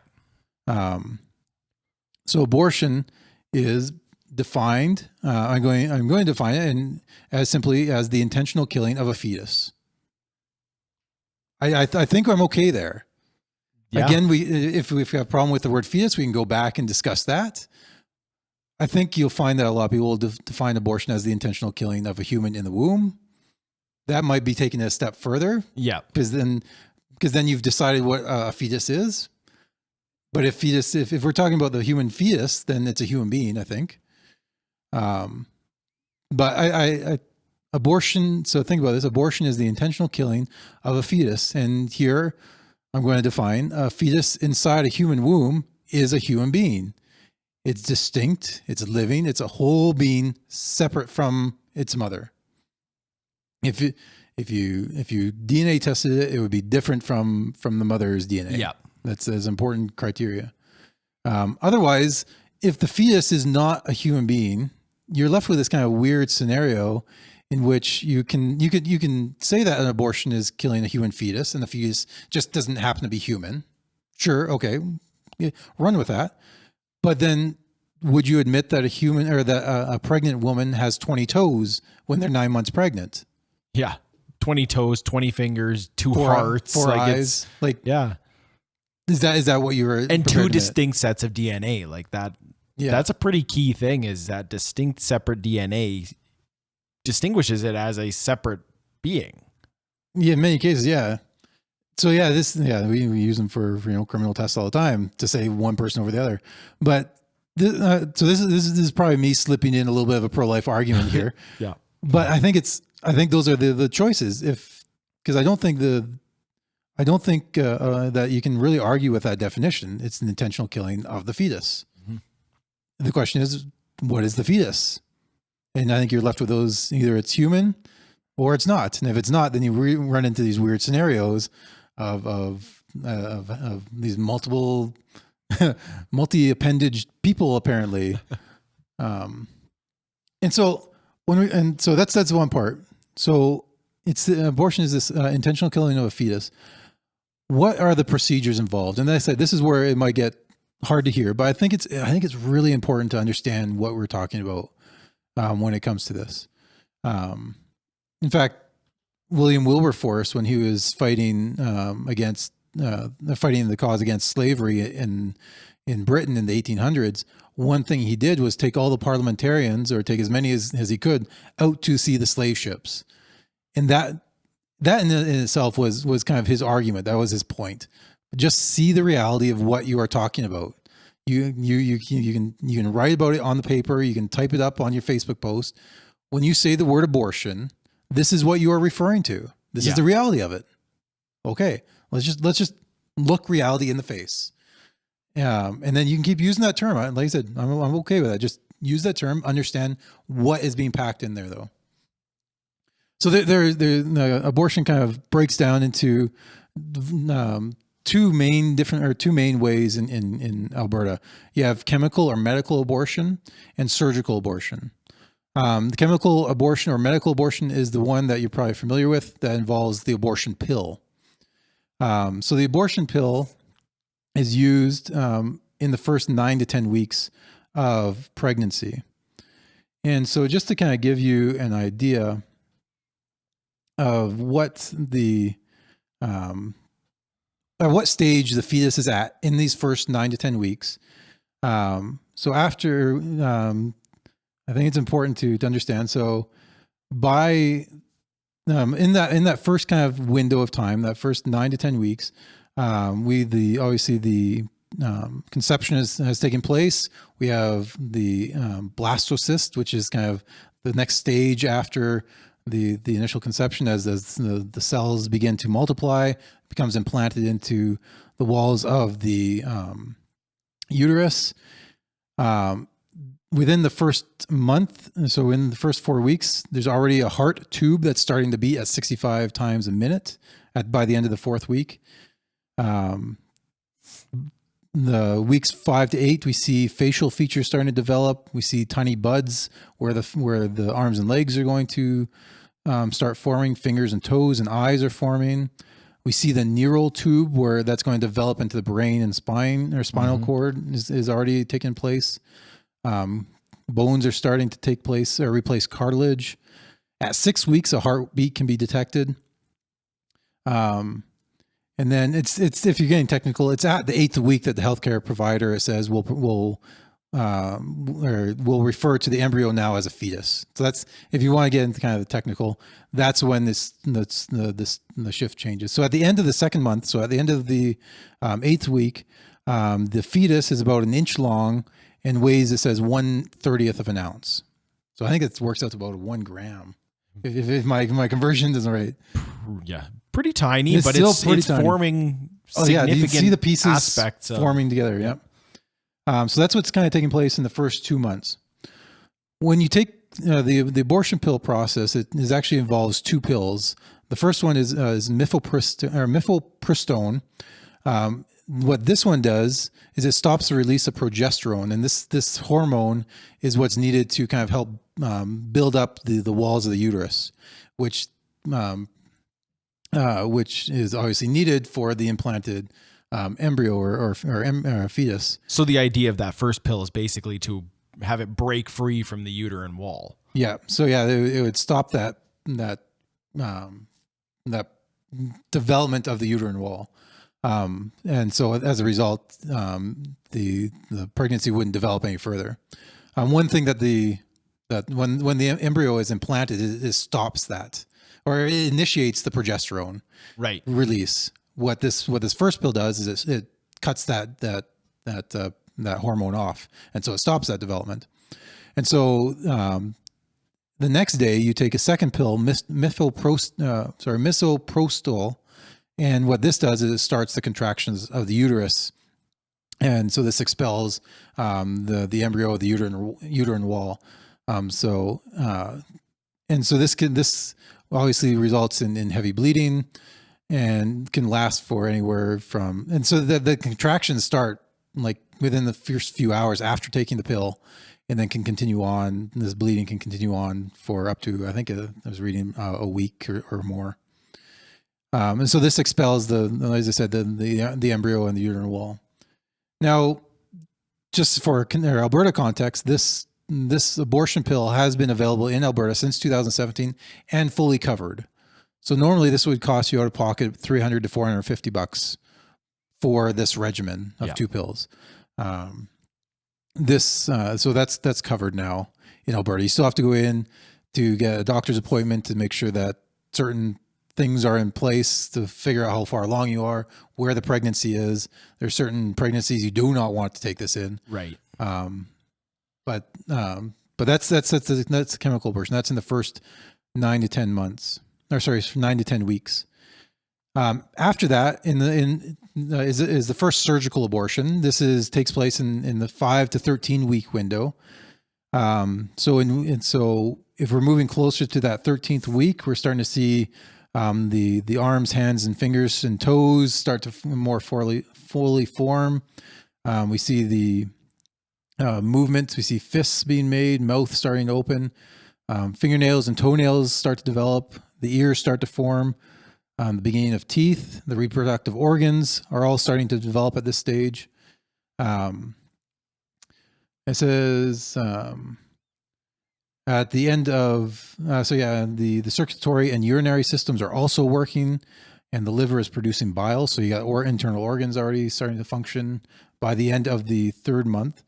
So abortion is defined. I'm going to define it as simply as the intentional killing of a fetus. I think I'm okay there. Yeah. Again, if we have a problem with the word fetus, we can go back and discuss that. I think you'll find that a lot of people will define abortion as the intentional killing of a human in the womb. That might be taken a step further. Yeah. Because then you've decided what a fetus is. But if we're talking about the human fetus, then it's a human being, I think. But abortion, so think about this. Abortion is the intentional killing of a fetus. And here I'm going to define a fetus inside a human womb is a human being. It's distinct, it's living, it's a whole being separate from its mother. If you DNA tested it, it would be different from the mother's DNA. Yeah. That's an important criteria. Otherwise, if the fetus is not a human being, you're left with this kind of weird scenario in which you can say that an abortion is killing a human fetus, and the fetus just doesn't happen to be human. Sure, okay, run with that. But then, would you admit that a pregnant woman has 20 toes when they're 9 months pregnant? Yeah, 20 toes, 20 fingers, two hearts, four eyes. Yeah. Is that what you were? And two distinct sets of DNA like that. Yeah. That's a pretty key thing, is that distinct separate DNA distinguishes it as a separate being. Yeah, in many cases, yeah. So we use them for criminal tests all the time to say one person over the other. But this is probably me slipping in a little bit of a pro-life argument here. Yeah. But I think those are the choices. Because I don't think that you can really argue with that definition. It's an intentional killing of the fetus. Mm-hmm. The question is, what is the fetus? And I think you're left with those. Either it's human or it's not. And if it's not, then you run into these weird scenarios of these multi-appendage people, apparently. And so that's one part. So abortion is this intentional killing of a fetus. What are the procedures involved? And I said, this is where it might get hard to hear, but I think it's really important to understand what we're talking about when it comes to this. In fact, William Wilberforce, when he was fighting fighting the cause against slavery in Britain in the 1800s, one thing he did was take all the parliamentarians, or take as many as he could, out to see the slave ships. And that in itself was kind of his argument. That was his point. Just see the reality of what you are talking about. You can write about it on the paper. You can type it up on your Facebook post. When you say the word abortion, this is what you are referring to. This is the reality of it. Okay, let's just look reality in the face. And then you can keep using that term. Like I said, I'm okay with that. Just use that term. Understand what is being packed in there, though. So the abortion kind of breaks down into two main ways in Alberta. You have chemical or medical abortion and surgical abortion. The chemical abortion or medical abortion is the one that you're probably familiar with that involves the abortion pill. So the abortion pill is used in the first 9 to 10 weeks of pregnancy. And so just to kind of give you an idea of what at what stage the fetus is at in these first 9 to 10 weeks. So after, I think it's important to understand. So by in that first kind of window of time, that first 9 to 10 weeks, obviously the conception has taken place. We have the blastocyst, which is kind of the next stage after the initial conception, as the cells begin to multiply, becomes implanted into the walls of the uterus. Within the first month, so in the first 4 weeks, there's already a heart tube that's starting to beat at 65 times a minute by the end of the 4th week. The weeks 5 to 8, we see facial features starting to develop. We see tiny buds where the arms and legs are going to start forming. Fingers and toes and eyes are forming. We see the neural tube where that's going to develop into the brain and spine or spinal cord is already taking place. Bones are starting to take place or replace cartilage. At 6 weeks, a heartbeat can be detected. And then it's if you're getting technical, it's at the 8th week that the healthcare provider says will refer to the embryo now as a fetus. So that's, if you want to get into kind of the technical, that's when the shift changes. So at the end of the 2nd month, so at the end of the 8th week, the fetus is about 1 inch long and weighs, it says, 1/30th of an ounce. So I think it works out to about 1 gram. If my conversion isn't right. Yeah, pretty tiny, but still it's tiny. forming Yeah, significant you see the pieces aspects forming together. Yep. So that's what's kind of taking place in the first 2 months. When you take the abortion pill process, it actually involves 2 pills. The first one is mifepristone. What this one does is it stops the release of progesterone, and this hormone is what's needed to kind of help build up the walls of the uterus, which is obviously needed for the implanted embryo or fetus. So the idea of that first pill is basically to have it break free from the uterine wall. Yeah. So yeah, it would stop that development of the uterine wall. And so as a result, the pregnancy wouldn't develop any further. One thing that when the embryo is implanted, it stops that, or it initiates the progesterone release. What this first pill does is it cuts that hormone off, and so it stops that development. And so the next day you take a second pill, misoprostol. And what this does is it starts the contractions of the uterus, and so this expels the embryo of the uterine wall. So this obviously results in heavy bleeding, and can last for anywhere from. And so the contractions start like within the first few hours after taking the pill, and then can continue on. This bleeding can continue on for up to, I think I was reading, a week or more. And so this expels as I said, the embryo and the uterine wall. Now, just for Alberta context, this abortion pill has been available in Alberta since 2017 and fully covered. So normally this would cost you out of pocket $300 to $450 for this regimen of 2 pills. So that's covered now in Alberta. You still have to go in to get a doctor's appointment to make sure that certain things are in place to figure out how far along you are, where the pregnancy is. There's certain pregnancies you do not want to take this in. Right. But that's the chemical abortion. That's in the first 9 to 10 months, 9 to 10 weeks. After that, is the first surgical abortion. This takes place in the 5 to 13 week window. So if we're moving closer to that 13th week, we're starting to see the arms, hands, and fingers and toes start to more fully form. We see the movements. We see fists being made, mouth starting to open, fingernails and toenails start to develop. The ears start to form. The beginning of teeth, the reproductive organs are all starting to develop at this stage. It says at the end of, the circulatory and urinary systems are also working, and the liver is producing bile. So you got internal organs already starting to function by the end of the 3rd month.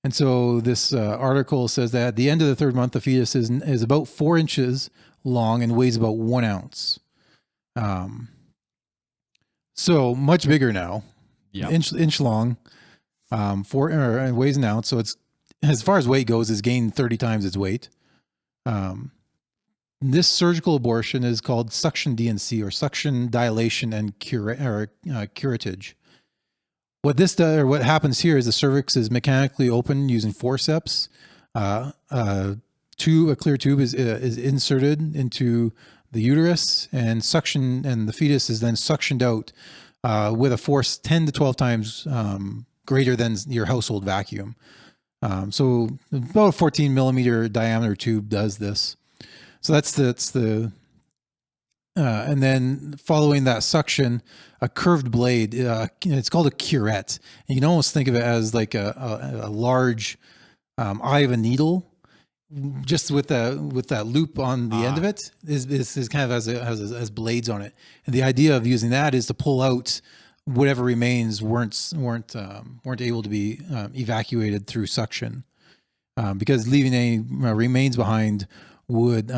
And so this article says that at the end of the 3rd month, the fetus is about 4 inches long and weighs about 1 ounce. So much bigger now, inch long, and weighs an ounce. So it's, as far as weight goes, it's gained 30 times its weight. This surgical abortion is called suction DNC, or suction dilation and curettage. What this does, or what happens here, is the cervix is mechanically opened using forceps. A clear tube is inserted into the uterus, and the fetus is then suctioned out with a force 10 to 12 times greater than your household vacuum. So about a 14 millimeter diameter tube does this. So that's the and then following that suction, a curved blade, it's called a curette. And you can almost think of it as like a large eye of a needle, just with that loop on the end of it is kind of has blades on it. And the idea of using that is to pull out whatever remains weren't able to be evacuated through suction, because leaving any remains behind would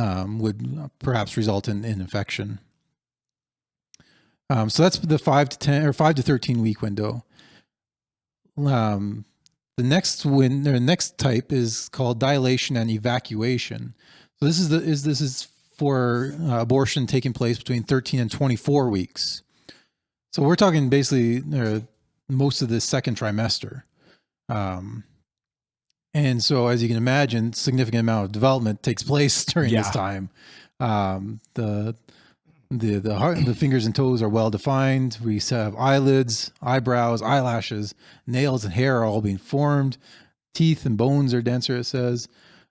perhaps result in infection. So that's the 5 to 13 week window. The next type is called dilation and evacuation. So this is for abortion taking place between 13 and 24 weeks. So we're talking basically most of the 2nd trimester. And so, as you can imagine, significant amount of development takes place during this time. The fingers and toes are well defined. We have eyelids, eyebrows, eyelashes, nails, and hair are all being formed. Teeth and bones are denser, it says.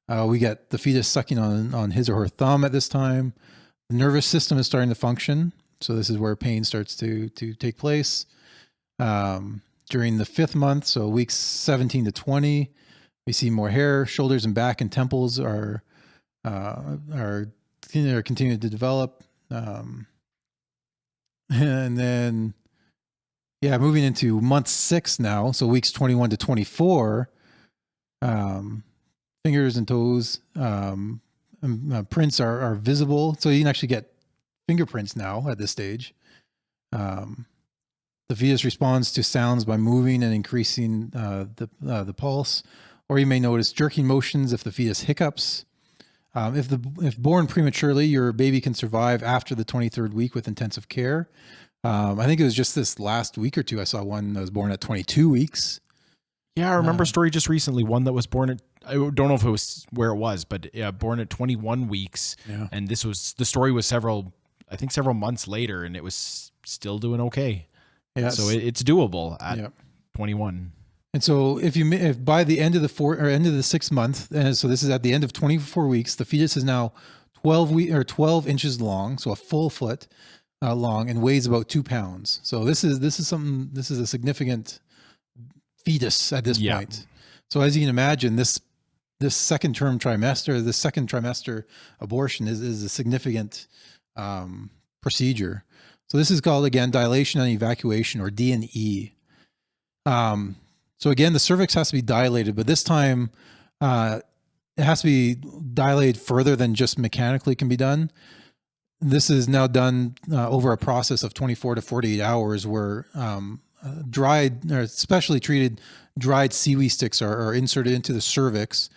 We get the fetus sucking on his or her thumb at this time. The nervous system is starting to function. So this is where pain starts to take place. During the 5th month, so weeks 17 to 20, we see more hair, shoulders and back and temples are continuing to develop. And then, moving into month 6 now, so weeks 21 to 24, fingers and toes, prints are visible. So you can actually get fingerprints now at this stage. The fetus responds to sounds by moving and increasing the pulse, or you may notice jerking motions if the fetus hiccups. If born prematurely, your baby can survive after the 23rd week with intensive care. I think it was just this last week or two I saw one that was born at 22 weeks. Yeah, I remember a story just recently, one that was born at, I don't know if it was where it was, but born at 21 weeks. Yeah. And the story was several months later, and it was still doing okay. Yeah. So it's doable at 21. And so if by the end of the end of the 6th month, and so this is at the end of 24 weeks, the fetus is now 12 inches long, so a full foot long, and weighs about 2 pounds. So this is a significant fetus at this point. So as you can imagine, this second trimester abortion is a significant procedure. So this is called, again, dilation and evacuation, or D&E. So again, the cervix has to be dilated, but this time it has to be dilated further than just mechanically can be done. This is now done over a process of 24 to 48 hours, where dried or specially treated dried seaweed sticks are inserted into the cervix,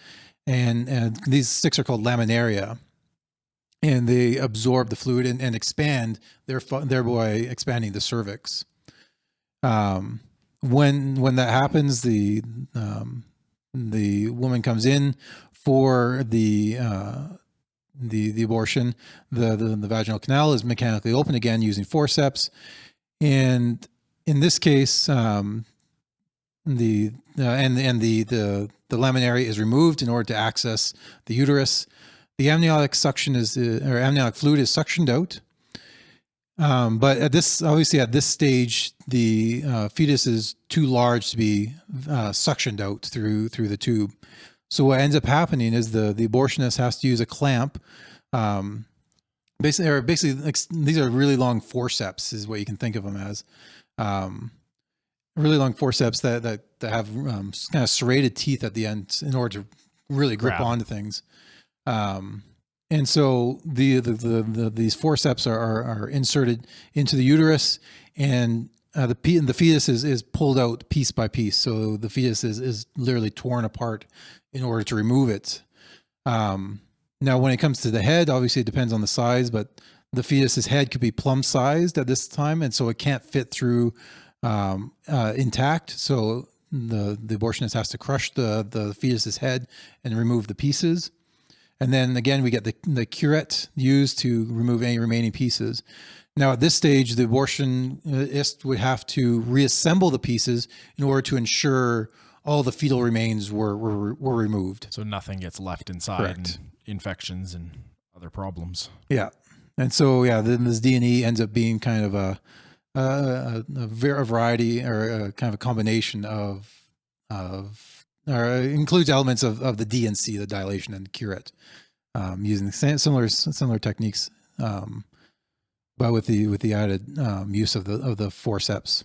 and these sticks are called laminaria, and they absorb the fluid and expand, thereby expanding the cervix. When that happens, the the woman comes in for the abortion, the vaginal canal is mechanically open again using forceps, and in this case, the laminary is removed in order to access the uterus. The amniotic fluid is suctioned out. But at this stage, the fetus is too large to be suctioned out through the tube. So what ends up happening is the abortionist has to use a clamp. Basically, like, these are really long forceps, is what you can think of them as. Really long forceps that have kind of serrated teeth at the end in order to really grip onto things. And so these forceps are inserted into the uterus, and the fetus is pulled out piece by piece. So the fetus is literally torn apart in order to remove it. Now, when it comes to the head, obviously it depends on the size, but the fetus's head could be plum sized at this time, and so it can't fit through intact. So the abortionist has to crush the fetus's head and remove the pieces. And then again, we get the curette used to remove any remaining pieces. Now, at this stage, the abortionist would have to reassemble the pieces in order to ensure all the fetal remains were removed. So nothing gets left inside. Correct. And infections and other problems. Yeah. And so, then this D&E ends up being kind of a variety, or a kind of a combination of includes elements of the D&C, the dilation and the curette, using similar techniques, but with the added use of the forceps.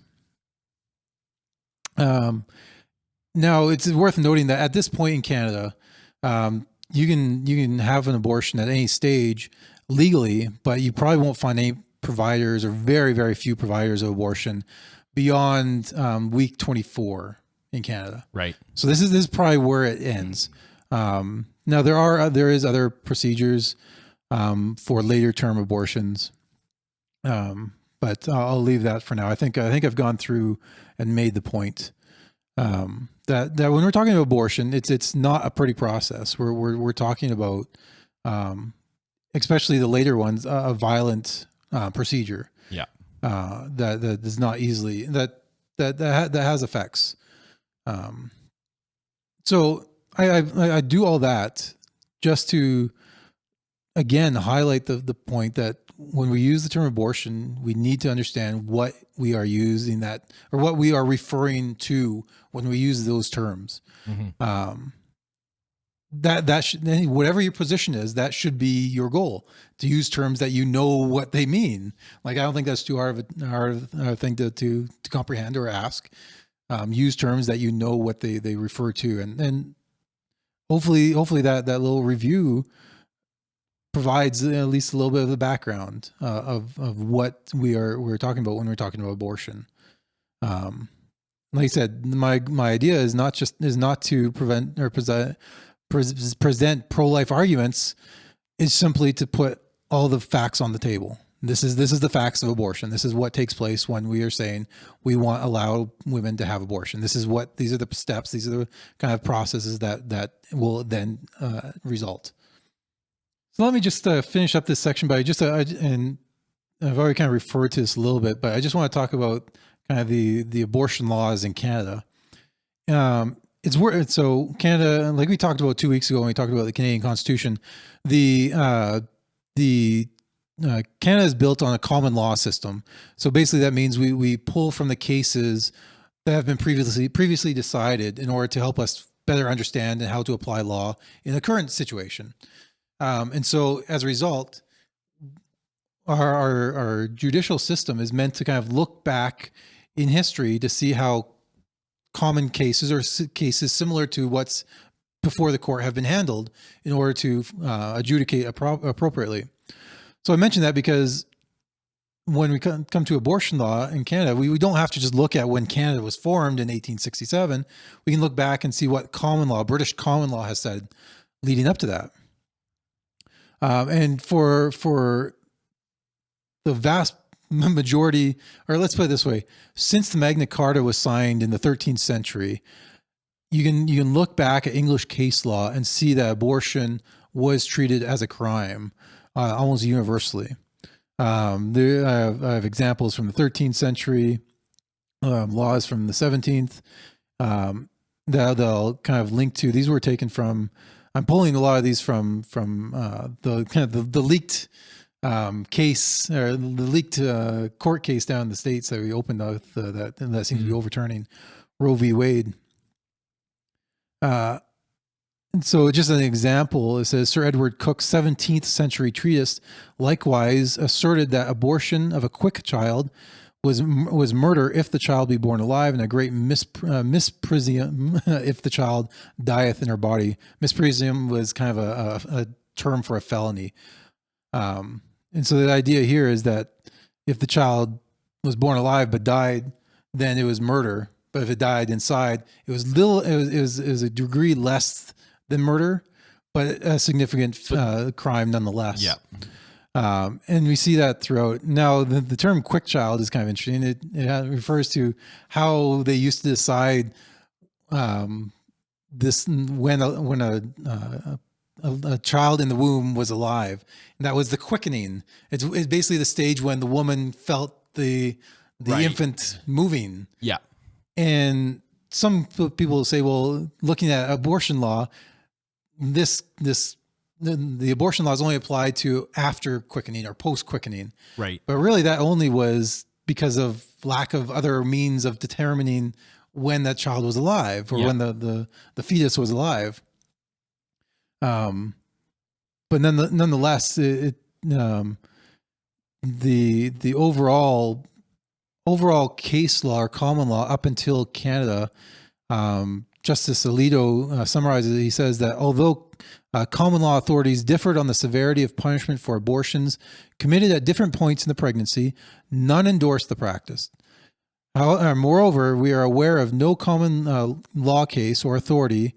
Now, it's worth noting that at this point in Canada, you can have an abortion at any stage legally, but you probably won't find any providers, or very, very few providers of abortion beyond week 24 in Canada. Right. So this is probably where it ends. Now there is other procedures for later term abortions, but I'll leave that for now. I think I've gone through and made the point that when we're talking about abortion, it's not a pretty process. We're talking about, especially the later ones, a violent procedure. Yeah. That is not easily that has effects. So I do all that just to, again, highlight the point that when we use the term abortion, we need to understand what we are using that, or what we are referring to when we use those terms. Mm-hmm. That should, whatever your position is, that should be your goal, to use terms that you know what they mean. Like, I don't think that's too hard of a thing to comprehend or ask. Use terms that you know what they refer to, and hopefully that little review provides at least a little bit of the background of what we're talking about when we're talking about abortion. Like I said, my idea is not to prevent or present pro-life arguments. Is simply to put all the facts on the table. This is the facts of abortion. This is what takes place when we are saying we want to allow women to have abortion. These are the steps. These are the kind of processes that will then result. So let me just finish up this section by and I've already kind of referred to this a little bit, but I just want to talk about kind of the abortion laws in Canada. So Canada, like we talked about 2 weeks ago when we talked about the Canadian Constitution, Canada is built on a common law system. So basically that means we pull from the cases that have been previously decided in order to help us better understand and how to apply law in the current situation. And so as a result, our judicial system is meant to kind of look back in history to see how common cases or cases similar to what's before the court have been handled in order to adjudicate appropriately. So I mentioned that because when we come to abortion law in Canada, we don't have to just look at when Canada was formed in 1867. We can look back and see what British common law has said leading up to that. And for the vast majority, or let's put it this way, since the Magna Carta was signed in the 13th century, you can look back at English case law and see that abortion was treated as a crime almost universally. I have examples from the 13th century, laws from the 17th, that they'll kind of link to. These were taken from. I'm pulling a lot of these from the kind of the leaked case, or the leaked court case down in the States that we opened with that seems to be overturning Roe v. Wade. And so just an example, it says Sir Edward Cook's 17th century treatise likewise asserted that abortion of a quick child was murder if the child be born alive, and a great misprision if the child dieth in her body. Misprision was kind of a term for a felony. And so the idea here is that if the child was born alive but died, then it was murder. But if it died inside, it was a degree less than murder, but a significant crime nonetheless. Yeah. And we see that throughout. Now, the term "quick child" is kind of interesting. It refers to how they used to decide this when a child in the womb was alive. And that was the quickening. It's basically the stage when the woman felt the infant moving. Yeah. And some people will say, well, looking at abortion law, the abortion law is only applied to after quickening or post quickening. Right. But really that only was because of lack of other means of determining when that child was alive, or when the fetus was alive. But nonetheless, the overall case law or common law up until Canada, Justice Alito summarizes it. He says that although common law authorities differed on the severity of punishment for abortions committed at different points in the pregnancy, none endorsed the practice. Moreover, we are aware of no common law case or authority.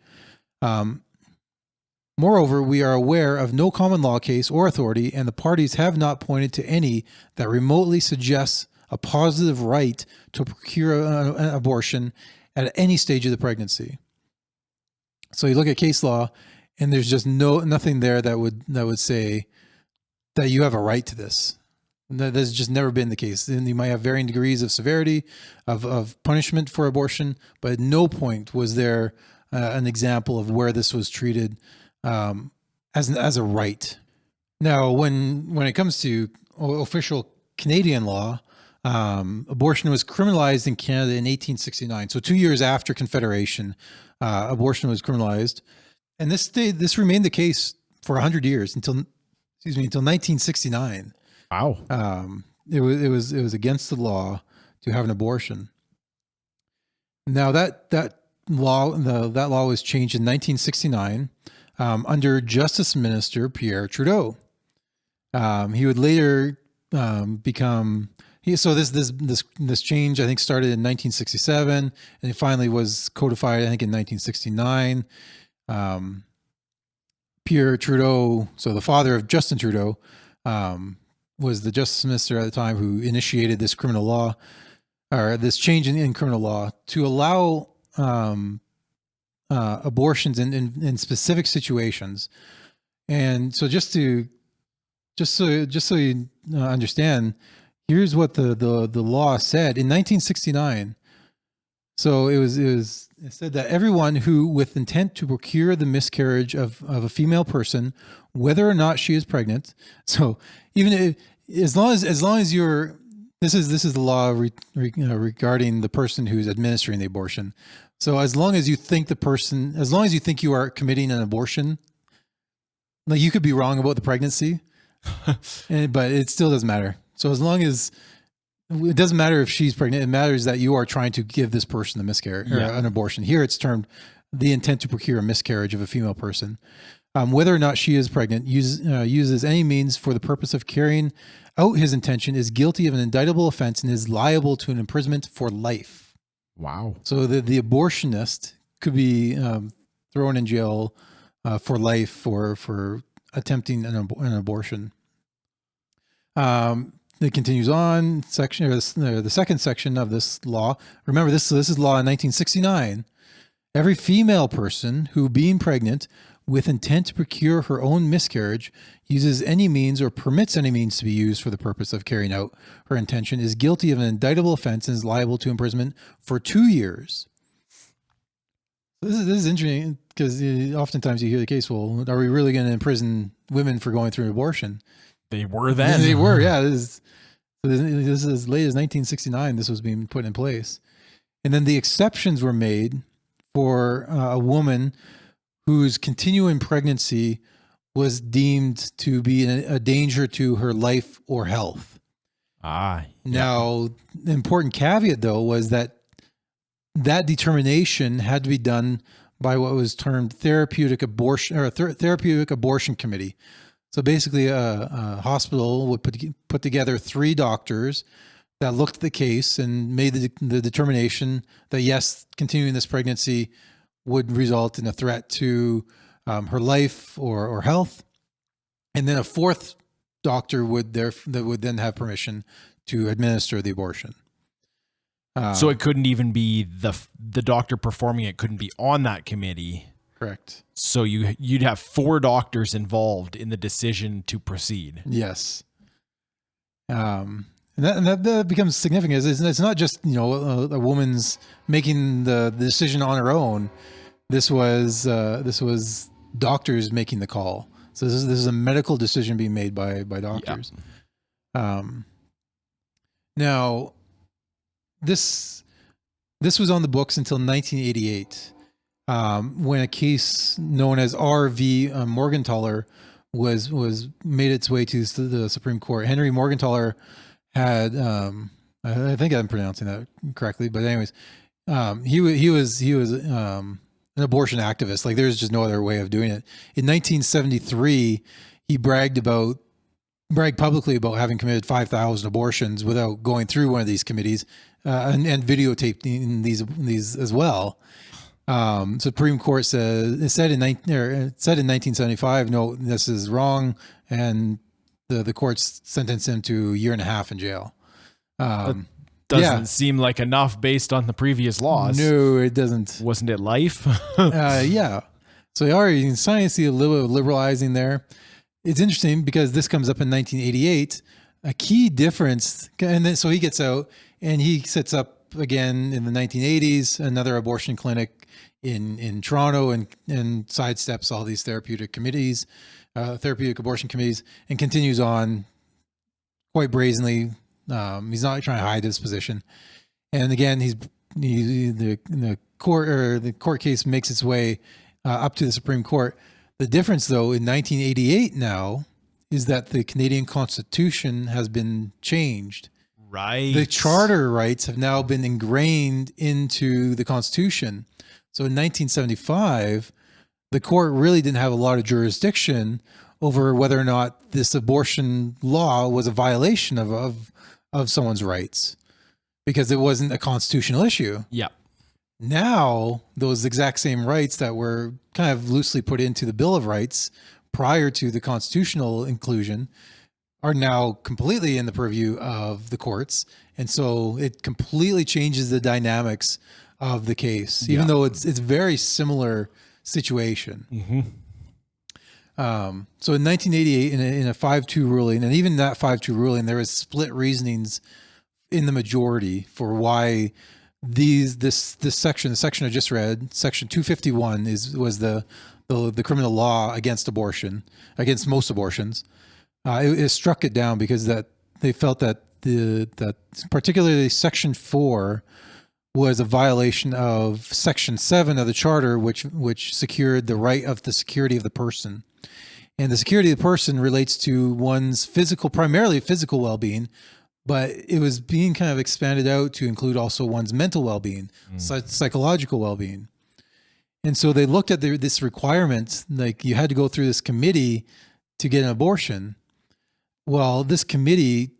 Moreover, we are aware of no common law case or authority, and the parties have not pointed to any that remotely suggests a positive right to procure an abortion at any stage of the pregnancy. So you look at case law, and there's just nothing there that would say that you have a right to this. That's just never been the case. And you might have varying degrees of severity of punishment for abortion, but at no point was there an example of where this was treated as a right. Now, when it comes to official Canadian law, abortion was criminalized in Canada in 1869. So 2 years after Confederation, abortion was criminalized, and this remained the case for 100 years until 1969. Wow. It was against the law to have an abortion. Now that law was changed in 1969 under Justice Minister Pierre Trudeau. He would later become. So this change, I think, started in 1967, and it finally was codified, I think, in 1969. Pierre Trudeau, so the father of Justin Trudeau, was the Justice Minister at the time who initiated this criminal law, or this change in criminal law to allow abortions in specific situations. And so just so you understand, here's what the law said in 1969. So it said that everyone who, with intent to procure the miscarriage of a female person, whether or not she is pregnant. So even if, as long as you're, this is the law regarding the person who's administering the abortion. So as long as you think you are committing an abortion, like, you could be wrong about the pregnancy, but it still doesn't matter. So as long as, it doesn't matter if she's pregnant, it matters that you are trying to give this person a miscarriage or an abortion. Here it's termed the intent to procure a miscarriage of a female person. Whether or not she is pregnant, uses any means for the purpose of carrying out his intention, is guilty of an indictable offense and is liable to an imprisonment for life. Wow. So the abortionist could be thrown in jail for life for attempting an abortion. It continues on. The second section of this law. Remember, this is law in 1969, Every female person who, being pregnant with intent to procure her own miscarriage, uses any means or permits any means to be used for the purpose of carrying out her intention is guilty of an indictable offense and is liable to imprisonment for 2 years. This is interesting because oftentimes you hear the case, well, are we really going to imprison women for going through an abortion? They were then. They were, yeah. This is as late as 1969 this was being put in place. And then the exceptions were made for a woman whose continuing pregnancy was deemed to be a danger to her life or health. Now, the important caveat, though, was that determination had to be done by what was termed therapeutic abortion or therapeutic abortion committee. So basically, a hospital would put together 3 doctors that looked at the case and made the determination that yes, continuing this pregnancy would result in a threat to her life or health, and then a 4th doctor would then have permission to administer the abortion. So it couldn't even be the doctor performing it couldn't be on that committee. Correct. So you'd have 4 doctors involved in the decision to proceed. Yes. And that becomes significant. It's not just, a woman's making the decision on her own. This was doctors making the call. So this is a medical decision being made by doctors. Yeah. Now, this was on the books until 1988, when a case known as R.V. Morgentaler was made its way to the Supreme Court. Henry Morgentaler had, I think I'm pronouncing that correctly, but anyways, he was an abortion activist. Like, there's just no other way of doing it. In 1973, he bragged publicly about having committed 5,000 abortions without going through one of these committees, and videotaping these as well. Supreme Court said in 1975, no, this is wrong, and the courts sentenced him to 1.5 years in jail. Doesn't seem like enough based on the previous laws. No, it doesn't. Wasn't it life? Yeah. So you can see a little bit of liberalizing there. It's interesting because this comes up in 1988. A key difference, and then so he gets out and he sets up again in the 1980s another abortion clinic in Toronto and sidesteps all these therapeutic abortion committees, and continues on quite brazenly. He's not trying to hide his position, and again, the court case makes its way up to the Supreme Court. The difference, though, in 1988 now is that the Canadian Constitution has been changed. Right. The charter rights have now been ingrained into the Constitution. So in 1975, the court really didn't have a lot of jurisdiction over whether or not this abortion law was a violation of someone's rights, because it wasn't a constitutional issue. Yeah. Now, those exact same rights that were kind of loosely put into the Bill of Rights prior to the constitutional inclusion are now completely in the purview of the courts. And so it completely changes the dynamics of the case, even though it's very similar situation. Mm-hmm. So in 1988, in a 5-2 ruling, and even that 5-2 ruling, there was split reasonings in the majority for why this section, the section I just read, section 251 was the criminal law against abortion, against most abortions. It struck it down because that they felt that that particularly section 4 was a violation of section 7 of the charter, which secured the right of the security of the person. And the security of the person relates to one's primarily physical well-being, but it was being kind of expanded out to include also one's mental well-being, psychological well-being. And so they looked at this requirement, like you had to go through this committee to get an abortion. Well, this committee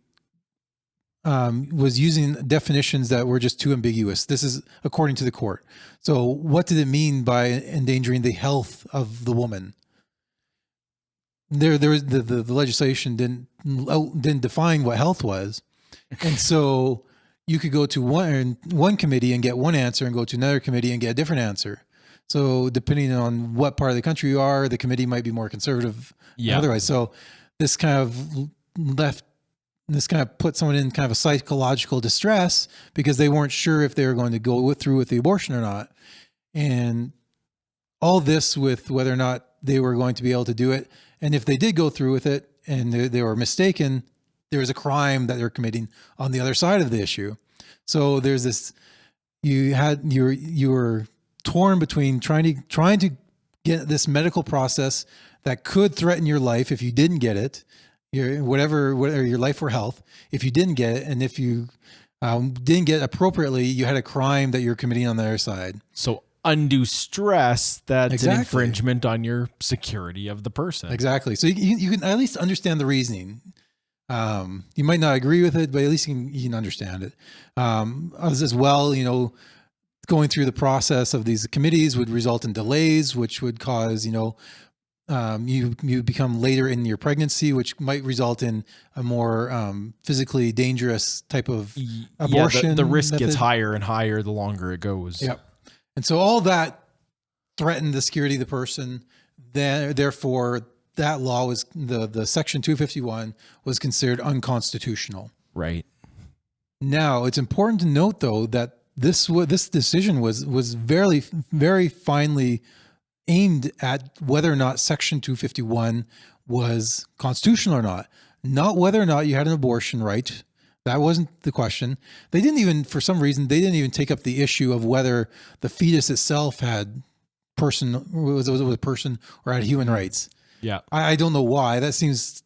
was using definitions that were just too ambiguous. This is according to the court. So what did it mean by endangering the health of the woman? There was the legislation didn't define what health was. And so you could go to one committee and get one answer and go to another committee and get a different answer. So depending on what part of the country you are, the committee might be more conservative. Yeah. Otherwise, so this kind of put someone in kind of a psychological distress because they weren't sure if they were going to go through with the abortion or not. And all this with whether or not they were going to be able to do it. And if they did go through with it and they were mistaken, there was a crime that they're committing on the other side of the issue. So there's this, you were torn between trying to get this medical process that could threaten your life if you didn't get it, whatever your life or health, if you didn't get it, and if you didn't get it appropriately, you had a crime that you're committing on the other side. So undue stress, that's Exactly. an infringement on your security of the person. Exactly. So you can at least understand the reasoning. You might not agree with it, but at least you can understand it. As well, going through the process of these committees would result in delays, which would cause, you become later in your pregnancy, which might result in a more physically dangerous type of abortion. Yeah, the risk method. gets higher and higher the longer it goes. Yep. And so all that threatened the security of the person. Therefore, that law was the Section 251 was considered unconstitutional. Right. Now, it's important to note, though, that this decision was very, very finely aimed at whether or not Section 251 was constitutional or not whether or not you had an abortion right. That wasn't the question. They didn't even, for some reason, take up the issue of whether the fetus itself was a person or had human rights. Yeah. I don't know why. That seemed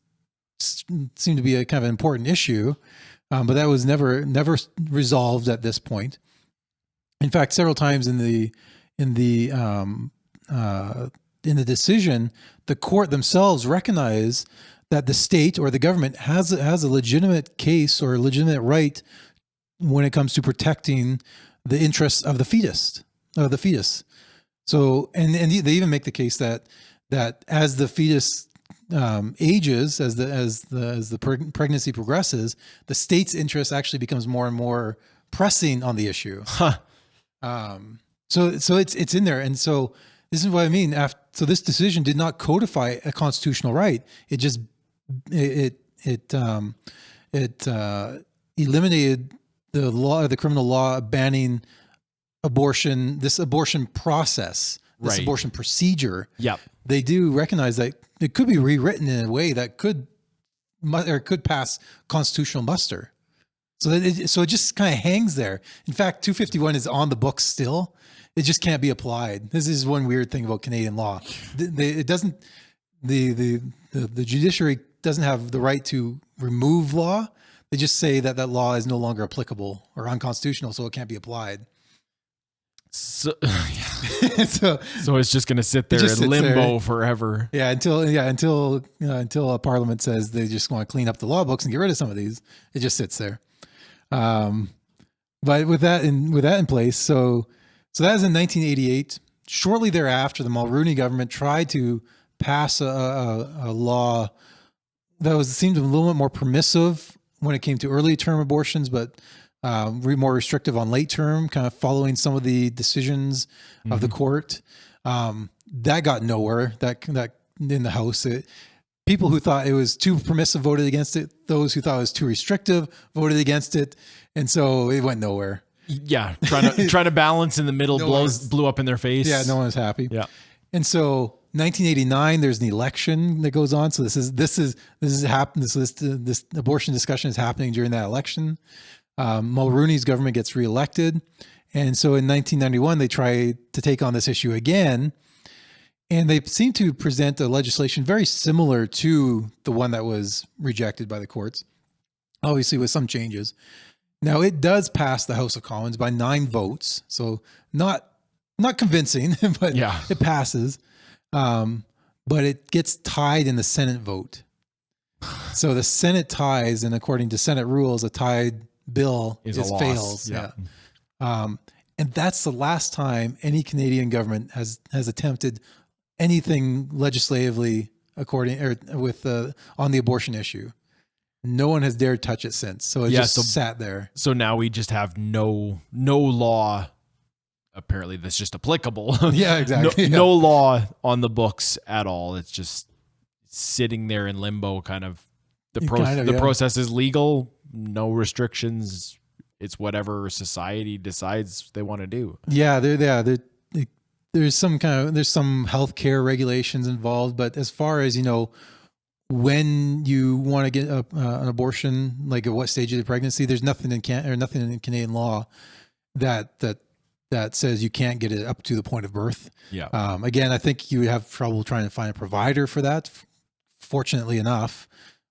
to be a kind of an important issue, but that was never resolved at this point. In fact, several times in the decision, the court themselves recognize that the state or the government has a legitimate case or a legitimate right when it comes to protecting the interests of the fetus. So, and they even make the case that as the fetus ages, as the pregnancy progresses, the state's interest actually becomes more and more pressing on the issue. Huh. So it's in there, and so this is what I mean. So this decision did not codify a constitutional right. It just eliminated the criminal law banning abortion. This abortion process, this abortion procedure. Yep. They do recognize that it could be rewritten in a way that could pass constitutional muster. So it just kind of hangs there. In fact, 251 is on the books still. It just can't be applied. This is one weird thing about Canadian law. The judiciary doesn't have the right to remove law. They just say that law is no longer applicable or unconstitutional, so it can't be applied. So, so it's just going to sit there in limbo forever. Yeah, until a parliament says they just want to clean up the law books and get rid of some of these. It just sits there. But with that in place, so that was in 1988. Shortly thereafter, the Mulroney government tried to pass a law that seemed a little bit more permissive when it came to early term abortions, but more restrictive on late term, kind of following some of the decisions of the court. That got nowhere. That in the House, people who thought it was too permissive voted against it. Those who thought it was too restrictive voted against it, and so it went nowhere. Yeah, trying to balance in the middle blew up in their face. Yeah, no one was happy. Yeah, and so 1989, there's an election that goes on. So this abortion discussion is happening during that election. Mulroney's government gets reelected. And so in 1991, they try to take on this issue again. And they seem to present a legislation very similar to the one that was rejected by the courts, obviously with some changes. Now, it does pass the House of Commons by 9 votes. So not convincing, but yeah, it passes. But it gets tied in the Senate vote. So the Senate ties, and according to Senate rules, a tied bill fails. Yeah. And that's the last time any Canadian government has attempted anything legislatively on the abortion issue. No one has dared touch it since. So it sat there. So now we just have no law apparently that's just applicable. Yeah, exactly. No law on the books at all. It's just sitting there in limbo, kind of. The process is legal, no restrictions. It's whatever society decides they want to do. Yeah, there's some healthcare regulations involved, but as far as, when you want to get an abortion, like at what stage of the pregnancy, there's nothing in Canadian law that says you can't get it up to the point of birth. Yeah. Again, I think you would have trouble trying to find a provider for that, fortunately enough.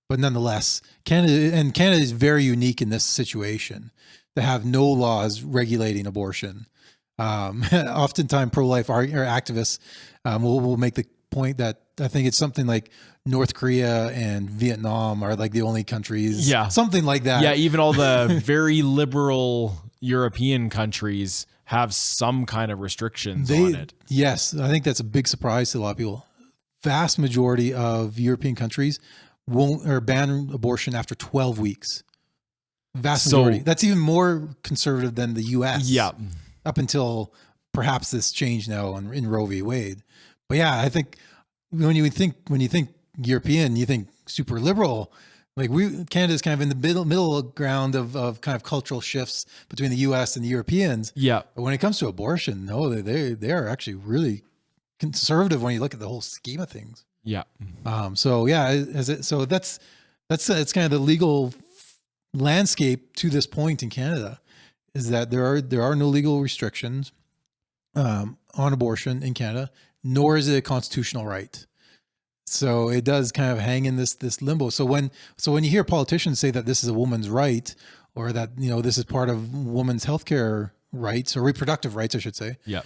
But nonetheless, Canada is very unique in this situation to have no laws regulating abortion. Oftentimes, pro-life activists will make the point that I think it's something like North Korea and Vietnam are like the only countries, something like that. Yeah, even all the very liberal European countries have some kind of restrictions on it. Yes, I think that's a big surprise to a lot of people. Vast majority of European countries won't or ban abortion after 12 weeks. Vast majority. That's even more conservative than the U.S. Yeah. Up until perhaps this change now in Roe v. Wade. But yeah, I think when you think European, you think super liberal. Like Canada's kind of in the middle ground of kind of cultural shifts between the U.S. and the Europeans. Yeah. But when it comes to abortion, no, they are actually really conservative when you look at the whole scheme of things. Yeah. So yeah, that's it's kind of the legal landscape to this point in Canada, is that there are no legal restrictions on abortion in Canada, nor is it a constitutional right. So it does kind of hang in this limbo. So when you hear politicians say that this is a woman's right, or that this is part of women's healthcare rights or reproductive rights, I should say. Yeah.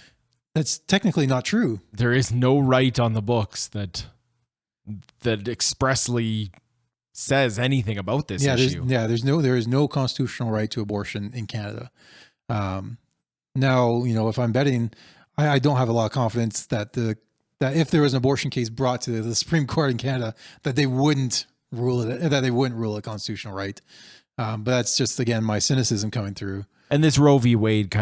That's technically not true. There is no right on the books that expressly says anything about this issue. There is no constitutional right to abortion in Canada. Now, if I'm betting, I don't have a lot of confidence that if there was an abortion case brought to the Supreme Court in Canada, that they wouldn't rule it a constitutional right. But that's just, again, my cynicism coming through. And this Roe v. Wade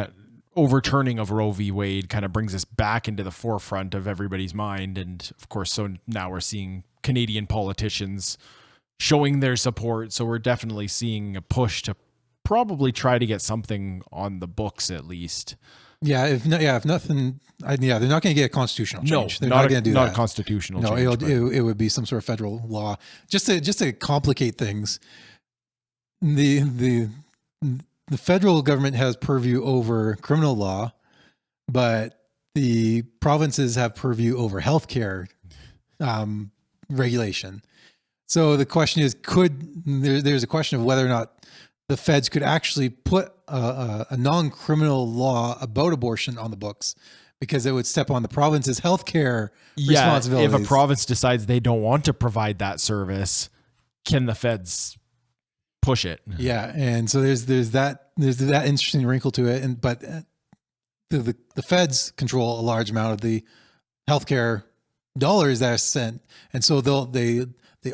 overturning of Roe v. Wade kind of brings us back into the forefront of everybody's mind. And of course, so now we're seeing Canadian politicians showing their support. So we're definitely seeing a push to probably try to get something on the books at least. Yeah, if nothing, they're not going to get a constitutional change. No, they're not going to do that. Not a constitutional change. No, it would be some sort of federal law. Just to complicate things, the federal government has purview over criminal law, but the provinces have purview over healthcare regulation. So the question is, there's a question of whether or not the feds could actually put a non-criminal law about abortion on the books, because it would step on the province's healthcare responsibilities. If a province decides they don't want to provide that service, can the feds push it? Yeah, and so there's that interesting wrinkle to it, but the feds control a large amount of the healthcare dollars that are sent, and so they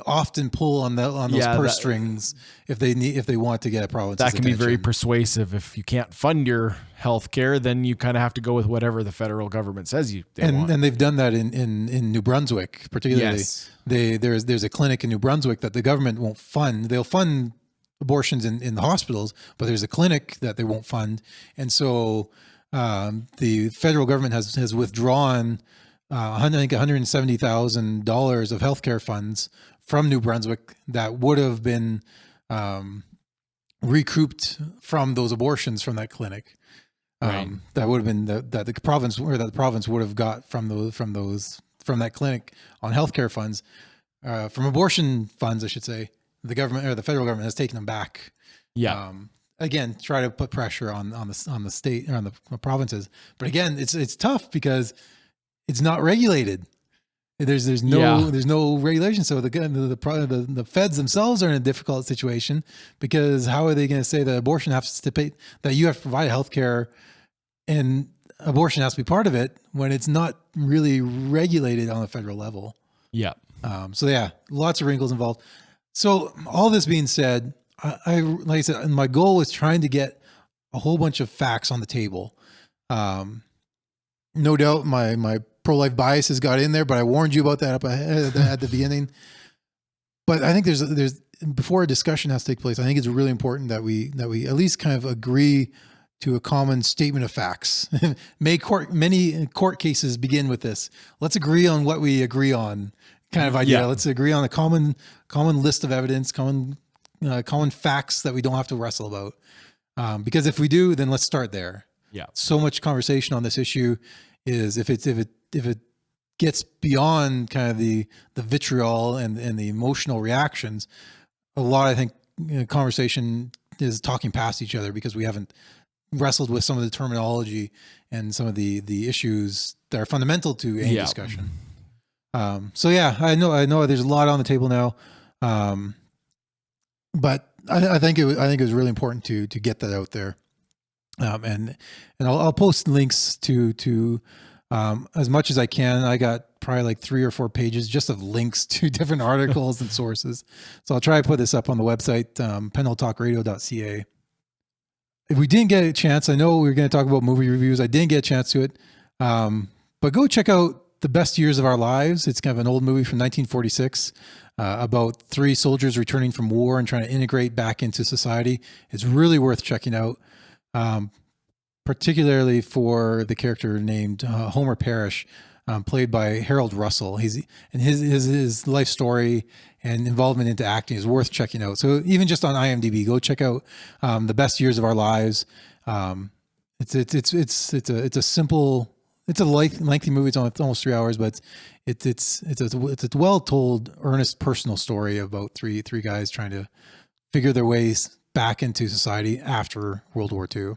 often pull on those purse strings if they want to get a province's that can attention. be very persuasive. If you can't fund your health care, then you kind of have to go with whatever the federal government says they want. And they've done that in New Brunswick, particularly. Yes. There's a clinic in New Brunswick that the government won't fund. They'll fund abortions in the hospitals, but there's a clinic that they won't fund. And so the federal government has withdrawn $170,000 of healthcare funds from New Brunswick that would have been recouped from those abortions from that clinic. Right. That would have been that the province would have got from that clinic on healthcare funds, from abortion funds, I should say. The government, or the federal government, has taken them back. Yeah. Again, try to put pressure on the state or on the provinces. But again, it's tough because it's not regulated. There's no regulation. So the feds themselves are in a difficult situation, because how are they going to say that abortion has to pay, that you have to provide health care and abortion has to be part of it, when it's not really regulated on a federal level? Yeah. So yeah, lots of wrinkles involved. So all this being said, I like I said, my goal was trying to get a whole bunch of facts on the table. no doubt my pro-life biases got in there, but I warned you about that up ahead at the beginning. But I think there's before a discussion has to take place, I think it's really important that we at least kind of agree to a common statement of facts. Many court cases begin with this. Let's agree on what we agree on, kind of idea. Yeah. Let's agree on a common list of evidence, common facts that we don't have to wrestle about. Because if we do, then let's start there. Yeah. So much conversation on this issue is if it gets beyond kind of the vitriol and the emotional reactions, a lot, I think, conversation is talking past each other because we haven't wrestled with some of the terminology and some of the issues that are fundamental to any discussion. So yeah, I know there's a lot on the table now. But I think it was really important to get that out there. And I'll post links to as much as I can. I got probably like 3 or 4 pages just of links to different articles and sources. So I'll try to put this up on the website, penhilltalkradio.ca. If we didn't get a chance, I know we were going to talk about movie reviews. I didn't get a chance to it. But go check out The Best Years of Our Lives. It's kind of an old movie from 1946 about 3 soldiers returning from war and trying to integrate back into society. It's really worth checking out, particularly for the character named Homer Parrish, played by Harold Russell. His life story and involvement into acting is worth checking out. So even just on IMDb, go check out The Best Years of Our Lives. It's a simple, it's a lengthy movie. It's almost 3 hours, but it's a well told, earnest personal story about three guys trying to figure their ways back into society after World War II.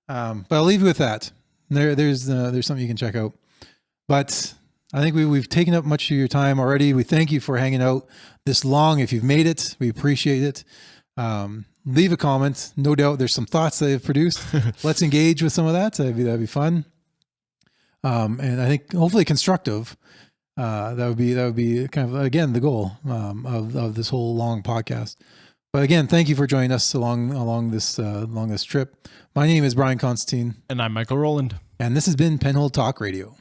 But I'll leave you with that. There's something you can check out. But I think we've taken up much of your time already. We thank you for hanging out this long. If you've made it, we appreciate it. Leave a comment. No doubt there's some thoughts that have produced. Let's engage with some of that. That'd be fun. And I think hopefully constructive. That would be kind of, again, the goal of this whole long podcast. But again, thank you for joining us along this trip. My name is Brian Constantine. And I'm Michael Rowland. And this has been Penhold Talk Radio.